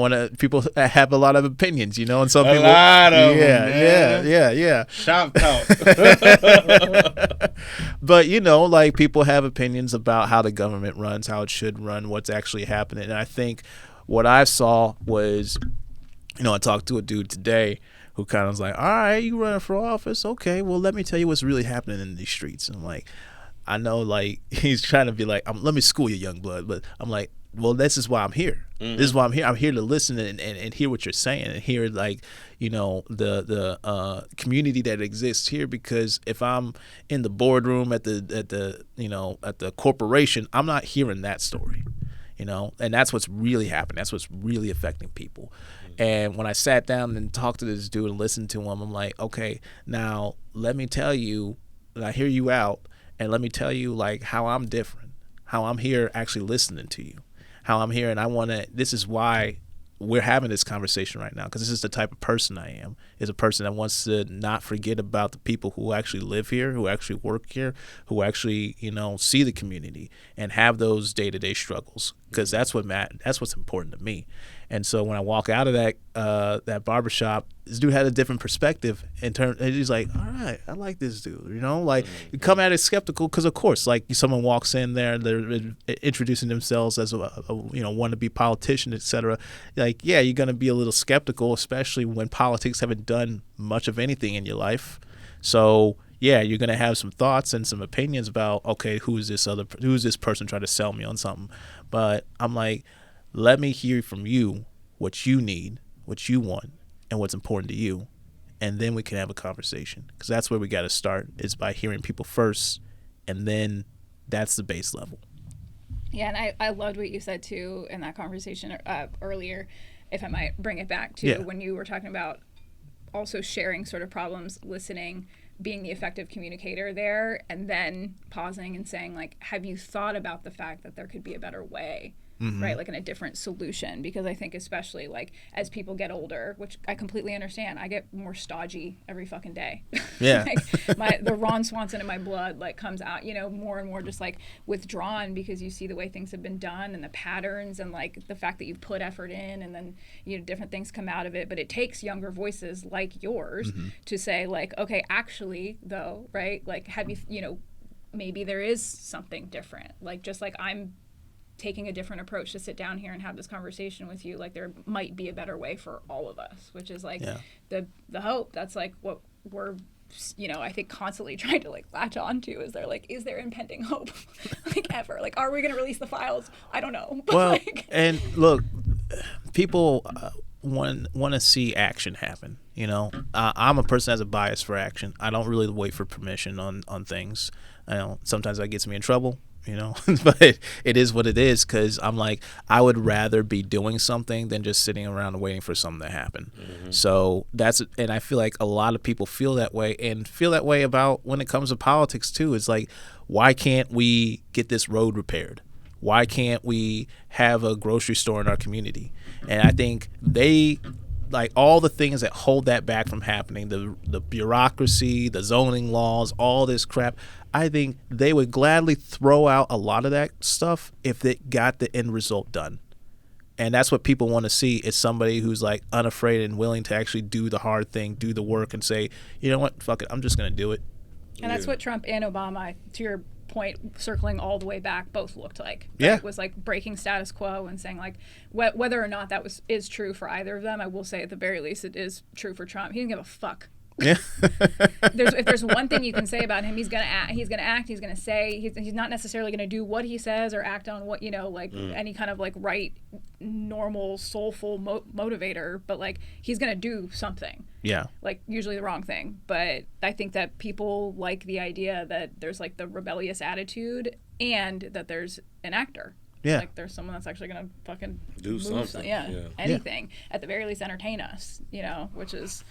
have a lot of opinions, you know, and some people. A lot of them, man. Yeah. Shop talk. But, you know, like people have opinions about how the government runs, how it should run, what's actually happening. And I think what I saw was, you know, I talked to a dude today who kind of was like, all right, you running for office? Okay, well, let me tell you what's really happening in these streets. And I'm like, I know, like, he's trying to be like, let me school you, young blood. But I'm like, well, this is why I'm here. Mm-hmm. This is why I'm here. I'm here to listen and hear what you're saying and hear, like, you know, the community that exists here. Because if I'm in the boardroom at the corporation, I'm not hearing that story, you know. And that's what's really happening. That's what's really affecting people. Mm-hmm. And when I sat down and talked to this dude and listened to him, I'm like, okay, now let me tell you, and I hear you out. And let me tell you, like, how I'm different, how I'm here actually listening to you, how I'm here. And this is why we're having this conversation right now, because this is the type of person I am, is a person that wants to not forget about the people who actually live here, who actually work here, who actually, you know, see the community and have those day-to-day struggles, because that's what's important to me. And so when I walk out of that barbershop, this dude had a different perspective and he's like, all right, I like this dude, you know, like you come at it skeptical because, of course, like someone walks in there, they're introducing themselves as a wannabe politician, etc. Like, yeah, you're going to be a little skeptical, especially when politics haven't done much of anything in your life. So yeah, you're going to have some thoughts and some opinions about, okay, who's this person trying to sell me on something? But I'm like, let me hear from you what you need, what you want, and what's important to you. And then we can have a conversation. Because that's where we got to start, is by hearing people first. And then that's the base level. Yeah, and I loved what you said, too, in that conversation earlier, if I might bring it back to when you were talking about also sharing sort of problems, listening, being the effective communicator there, and then pausing and saying, like, have you thought about the fact that there could be a better way? Mm-hmm. Right, like in a different solution, because I think especially like as people get older, which I completely understand, I get more stodgy every fucking day. Yeah, like the Ron Swanson in my blood like comes out, you know, more and more just like withdrawn, because you see the way things have been done and the patterns and like the fact that you've put effort in, and then, you know, different things come out of it. But it takes younger voices like yours to say like, okay, actually though, right, like have you, you know, maybe there is something different, like just like I'm taking a different approach to sit down here and have this conversation with you, like there might be a better way for all of us, which is like the hope. That's like what we're, you know, I think constantly trying to like latch on to, is there impending hope like ever, like are we going to release the files? I don't know. But well, and look, people want to see action happen, you know. I'm a person that has a bias for action. I don't really wait for permission on things. I know sometimes that gets me in trouble, you know, but it is what it is, because I'm like, I would rather be doing something than just sitting around and waiting for something to happen. Mm-hmm. So and I feel like a lot of people feel that way, and feel that way about when it comes to politics too. It's like, why can't we get this road repaired? Why can't we have a grocery store in our community? And I think like all the things that hold that back from happening, the bureaucracy, the zoning laws, all this crap, I think they would gladly throw out a lot of that stuff if they got the end result done. And that's what people want to see, is somebody who's like unafraid and willing to actually do the hard thing, do the work, and say, you know what, fuck it, I'm just going to do it. And that's what Trump and Obama, to your point, circling all the way back, both looked like. Right? Yeah. It was like breaking status quo and saying like whether or not that is true for either of them. I will say at the very least it is true for Trump. He didn't give a fuck. Yeah. If there's one thing you can say about him, he's gonna act. He's gonna say. He's not necessarily gonna do what he says or act on what, you know, like any kind of like right, normal, soulful motivator. But like he's gonna do something. Yeah. Like usually the wrong thing. But I think that people like the idea that there's like the rebellious attitude and that there's an actor. Yeah. Like there's someone that's actually gonna fucking do something. Anything. At the very least, entertain us. You know, which is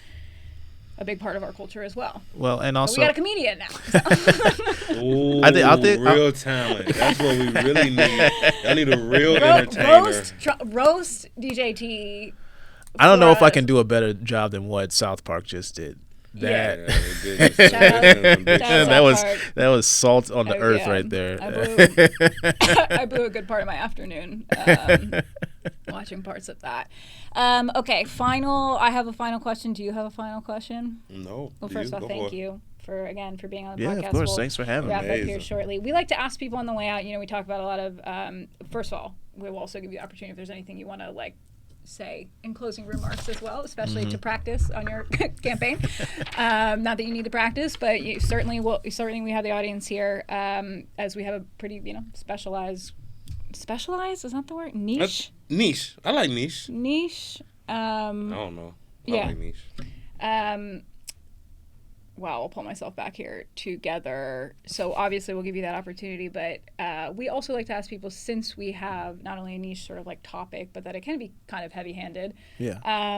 a big part of our culture as well. Well, and also but we got a comedian now. Ooh, I think real talent. That's what we really need. I need a real entertainer. Roast DJT. I don't know if I can do a better job than what South Park just did. That Yeah, it did. Just- Shout out- big shout out stuff. that was salt on the Oh, earth yeah. right there. I blew a good part of my afternoon watching parts of that. Okay, I have a final question. Do you have a final question? No. Well, first of all, thank you for being on the podcast. of course. We'll Thanks for having me. wrap up here Amazing. shortly. We like to ask people on the way out. We talk about a lot of. First of all, we will also give you the opportunity if there's anything you want to say in closing remarks as well, especially to practice on your campaign. Not that you need to practice, but you certainly we have the audience here as we have a pretty specialized. Specialized is that the word? Niche. Niche. I like niche. Niche. I don't know. I Yeah. like niche. Wow, I'll pull myself back here together. So obviously we'll give you that opportunity, but we also like to ask people, since we have not only a niche sort of topic, but that it can be kind of heavy-handed. Yeah.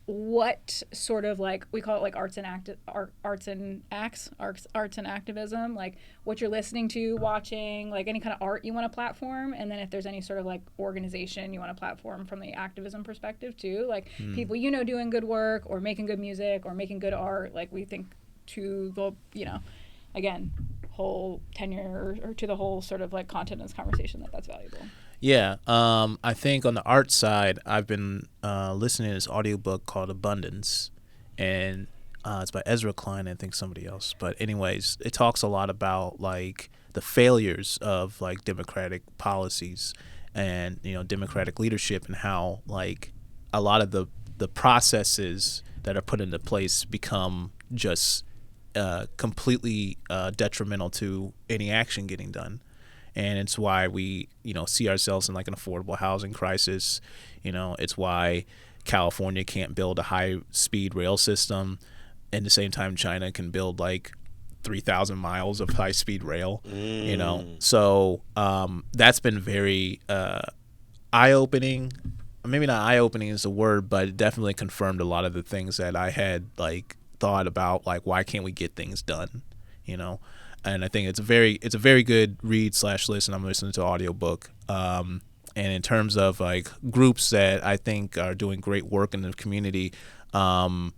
What sort of we call it arts and activism, what you're listening to, watching, any kind of art you want to platform, and then if there's any sort of organization you want to platform from the activism perspective too, people doing good work or making good music or making good art, we think to the again whole tenure or to the whole sort of content in this conversation that's valuable. Yeah, I think on the art side, I've been listening to this audiobook called Abundance, and it's by Ezra Klein and I think somebody else. But anyways, it talks a lot about the failures of democratic policies and democratic leadership, and how a lot of the processes that are put into place become just completely detrimental to any action getting done. And it's why we, see ourselves in an affordable housing crisis. It's why California can't build a high-speed rail system. At the same time, China can build 3,000 miles of high-speed rail. So that's been very eye-opening. Maybe not eye-opening is the word, but it definitely confirmed a lot of the things that I had thought about. Why can't we get things done? And I think it's a very good read / listen. I'm listening to an audiobook. And in terms of groups that I think are doing great work in the community, I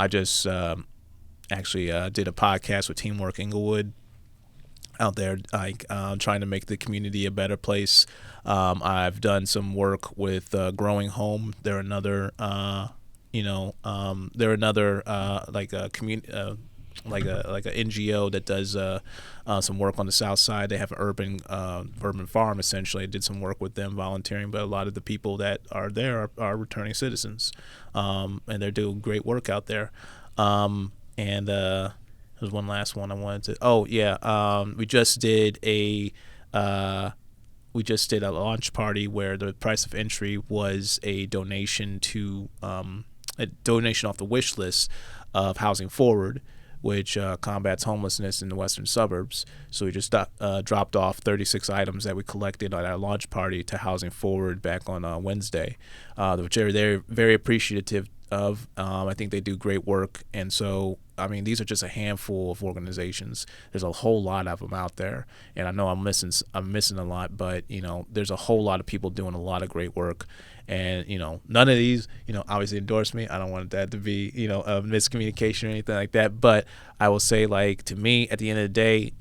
just actually did a podcast with Teamwork Inglewood out there, trying to make the community a better place. I've done some work with Growing Home. They're another a community. Like a NGO that does some work on the south side. They have an urban farm, essentially. I did some work with them volunteering, but a lot of the people that are there are returning citizens, and they're doing great work out there. And there's one last one I wanted to. We just did a launch party where the price of entry was a donation off the wish list of Housing Forward, which combats homelessness in the western suburbs. So we just dropped off 36 items that we collected at our launch party to Housing Forward back on Wednesday, which they're very appreciative of. I think they do great work. And so, these are just a handful of organizations. There's a whole lot of them out there. And I know I'm missing a lot, but, there's a whole lot of people doing a lot of great work. And, none of these, obviously endorse me. I don't want that to be, a miscommunication or anything like that. But I will say, to me, at the end of the day,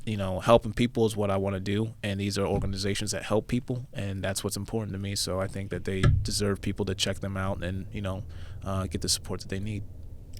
helping people is what I want to do. And these are organizations that help people. And that's what's important to me. So I think that they deserve people to check them out and, get the support that they need.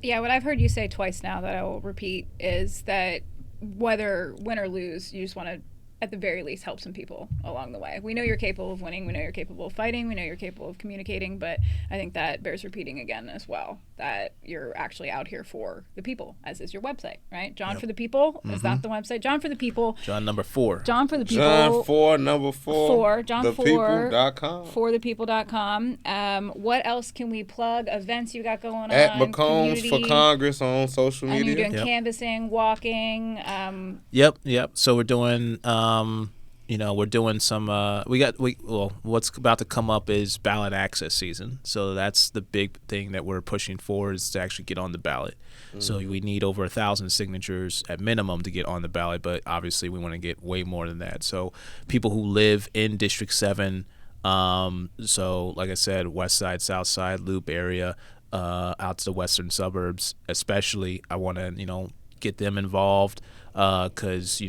Yeah, what I've heard you say twice now that I will repeat is that whether win or lose, you just want to, at the very least, help some people along the way. We know you're capable of winning. We know you're capable of fighting. We know you're capable of communicating. But I think that bears repeating again as well, that you're actually out here for the people, as is your website, right? John for the People. Is that the website? John for the People. John number 4. John for the People. John 4, number 4. John thepeople.com. forthepeople.com. What else can we plug? Events you got going At on? McCombs for Congress on social media. And you're doing canvassing, walking. Yep. So we're doing we're doing some what's about to come up is ballot access season. So that's the big thing that we're pushing for, is to actually get on the ballot. So we need over 1,000 signatures at minimum to get on the ballot, but obviously we want to get way more than that. So people who live in District 7, so like I said, West Side, South Side, Loop area, out to the western suburbs, especially. I want to, get them involved because,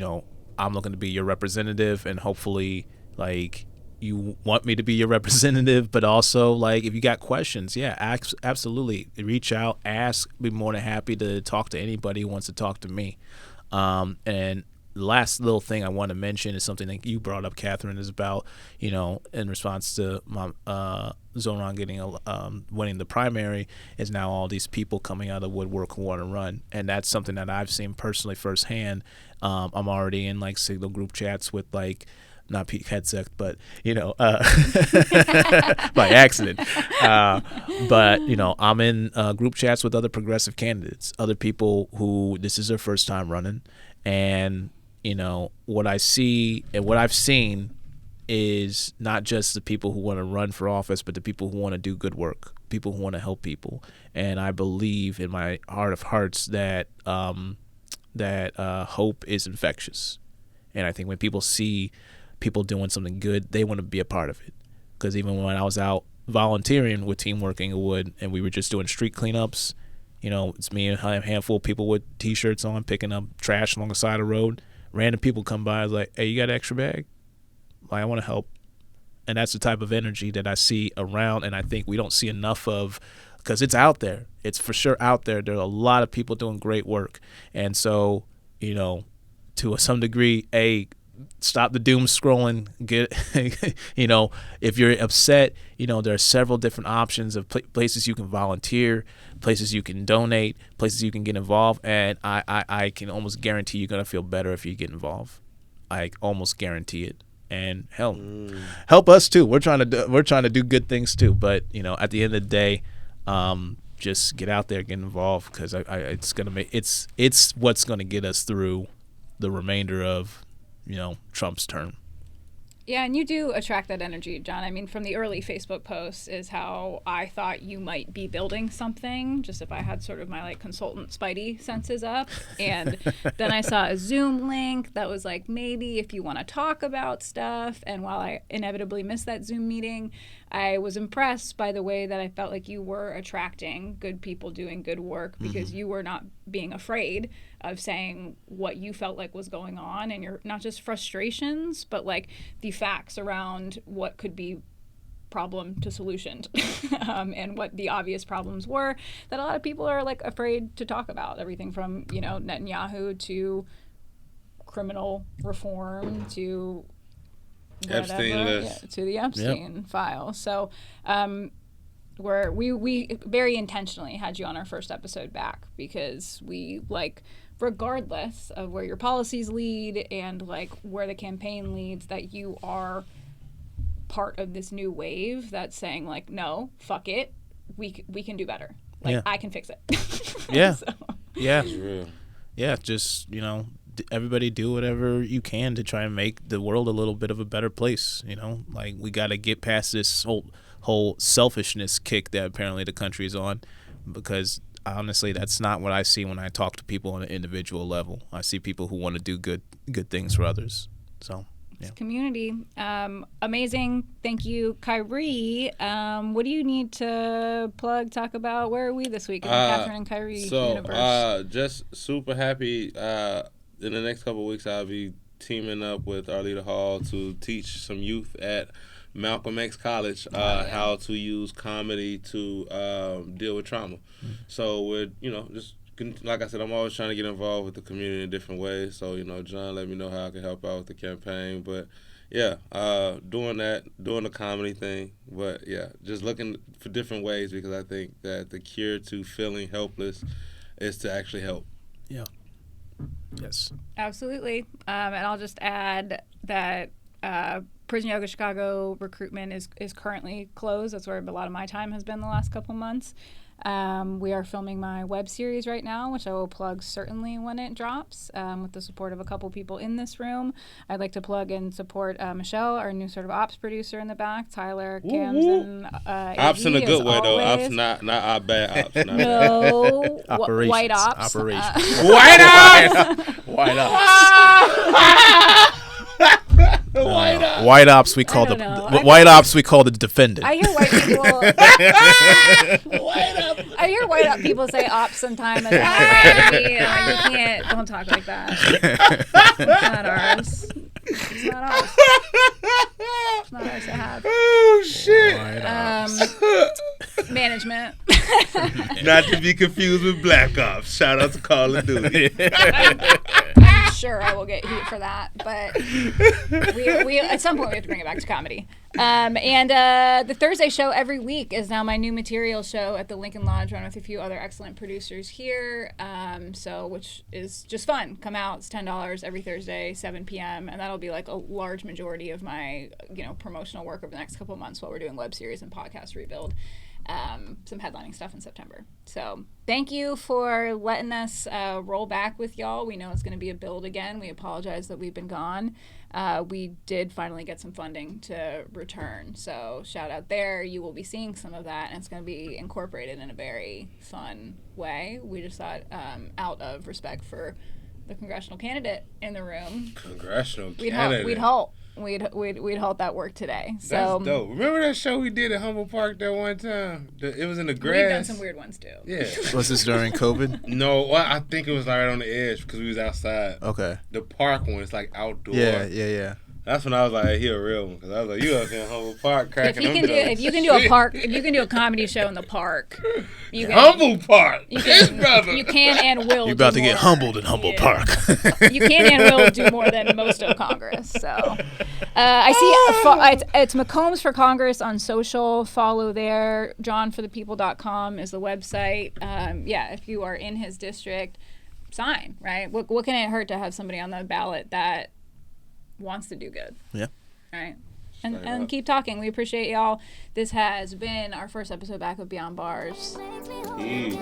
I'm looking to be your representative, and hopefully, like, you want me to be your representative, but also, like, if you got questions, absolutely. Reach out, ask. Be more than happy to talk to anybody who wants to talk to me. And the last little thing I want to mention is something that you brought up, Kathryn, is about, in response to my Zoran winning the primary, is now all these people coming out of the woodwork who want to run. And that's something that I've seen personally firsthand. I'm already in, like, Signal group chats with, like, not Pete Hegseth, but, by accident. But, I'm in group chats with other progressive candidates, other people who this is their first time running. And, what I see and what I've seen is not just the people who want to run for office, but the people who want to do good work, people who want to help people. And I believe in my heart of hearts that hope is infectious. And I think when people see people doing something good, they want to be a part of it. Because even when I was out volunteering with Teamwork Inglewood and we were just doing street cleanups, it's me and a handful of people with T-shirts on picking up trash along the side of the road. Random people come by, like, hey, you got an extra bag? Like, I want to help. And that's the type of energy that I see around, and I think we don't see enough of, because it's out there. It's for sure out there. There are a lot of people doing great work. And so, to some degree, stop the doom scrolling. Get, if you're upset, there are several different options of places you can volunteer, places you can donate, places you can get involved. And I can almost guarantee you're going to feel better if you get involved. I almost guarantee it. And help us too. We're trying to do good things too. But, at the end of the day, just get out there, get involved, because it's what's going to get us through the remainder of Trump's term. Yeah, and you do attract that energy, John. I mean, from the early Facebook posts is how I thought you might be building something, just if I had sort of my, like, consultant spidey senses up. And then I saw a Zoom link that was like, maybe if you want to talk about stuff. And while I inevitably missed that Zoom meeting, I was impressed by the way that I felt like you were attracting good people doing good work, because you were not being afraid of saying what you felt like was going on, and your not just frustrations, but like the facts around what could be problem to solution, and what the obvious problems were that a lot of people are, like, afraid to talk about. Everything from, Netanyahu to criminal reform to Epstein list. To the Epstein file. So where we very intentionally had you on our first episode back, because we, like, regardless of where your policies lead and, like, where the campaign leads, that you are part of this new wave that's saying, like, no, fuck it, we can do better. Like, I can fix it. Yeah. So. Yeah. It's real. Yeah, just, everybody do whatever you can to try and make the world a little bit of a better place. Like, we got to get past this whole selfishness kick that apparently the country is on, because honestly, that's not what I see when I talk to people on an individual level. I see people who want to do good things for others. So, yeah. It's community. Amazing. Thank you, Kyrie. What do you need to plug, talk about? Where are we this week in the Kathryn and Kyrie universe? Just super happy. In the next couple of weeks, I'll be teaming up with Arlita Hall to teach some youth at Malcolm X College how to use comedy to deal with trauma. So we're, just like I said, I'm always trying to get involved with the community in different ways. So, John, let me know how I can help out with the campaign. But yeah, doing the comedy thing. But yeah, just looking for different ways, because I think that the cure to feeling helpless is to actually help. Yeah. Yes. Absolutely. And I'll just add that Prison Yoga Chicago recruitment is currently closed. That's where a lot of my time has been the last couple months. We are filming my web series right now, which I will plug certainly when it drops, with the support of a couple people in this room. I'd like to plug and support Michelle, our new sort of ops producer in the back, Tyler, Cams, and ops in a good way, though. Ops, not our bad ops. No, Operations. White ops. Operations. White ops! White ops. White ops! White ops we call white ops we call the defendant. I hear white people. I hear white up people say ops sometime, and you can't. Don't talk like that. It's not ours. It's not ours. It's not ours to have. Oh shit. Management. Not to be confused with Black Ops. Shout out to Call of Duty. I'm sure I will get heat for that, but we at some point we have to bring it back to comedy. And the Thursday show every week is now my new material show at the Lincoln Lodge, run with a few other excellent producers here. Which is just fun. Come out, it's $10 every Thursday, 7 p.m. And that'll be like a large majority of my promotional work over the next couple of months while we're doing web series and podcast rebuild. Some headlining stuff in September. So thank you for letting us roll back with y'all. We know it's going to be a build again. We apologize that we've been gone. We did finally get some funding to return. So shout out there. You will be seeing some of that, and it's going to be incorporated in a very fun way. We just thought, out of respect for the congressional candidate in the room, Congressional Candidate. We'd halt that work today. So that's dope. Remember that show we did at Humboldt Park that one time? It was in the grass. We've done some weird ones too. Yeah. Was this during COVID? No, well, I think it was right on the edge because we was outside. Okay. The park one is like outdoor. Yeah. That's when I was like, hey, he a real one, because I was like, you up here in Humboldt Park cracking them jokes. If you can do a comedy show in the park, you can. Humboldt Park. You brother. can and will. You're about to get more. humbled in Humboldt Park. You can and will do more than most of Congress. So, I see it's McCombs for Congress on social. Follow there. JohnForThePeople.com is the website. If you are in his district, sign. Right. What can it hurt to have somebody on the ballot that wants to do good? Yeah. All right. And keep talking. We appreciate y'all. This has been our first episode back of Beyond Bars. Peace.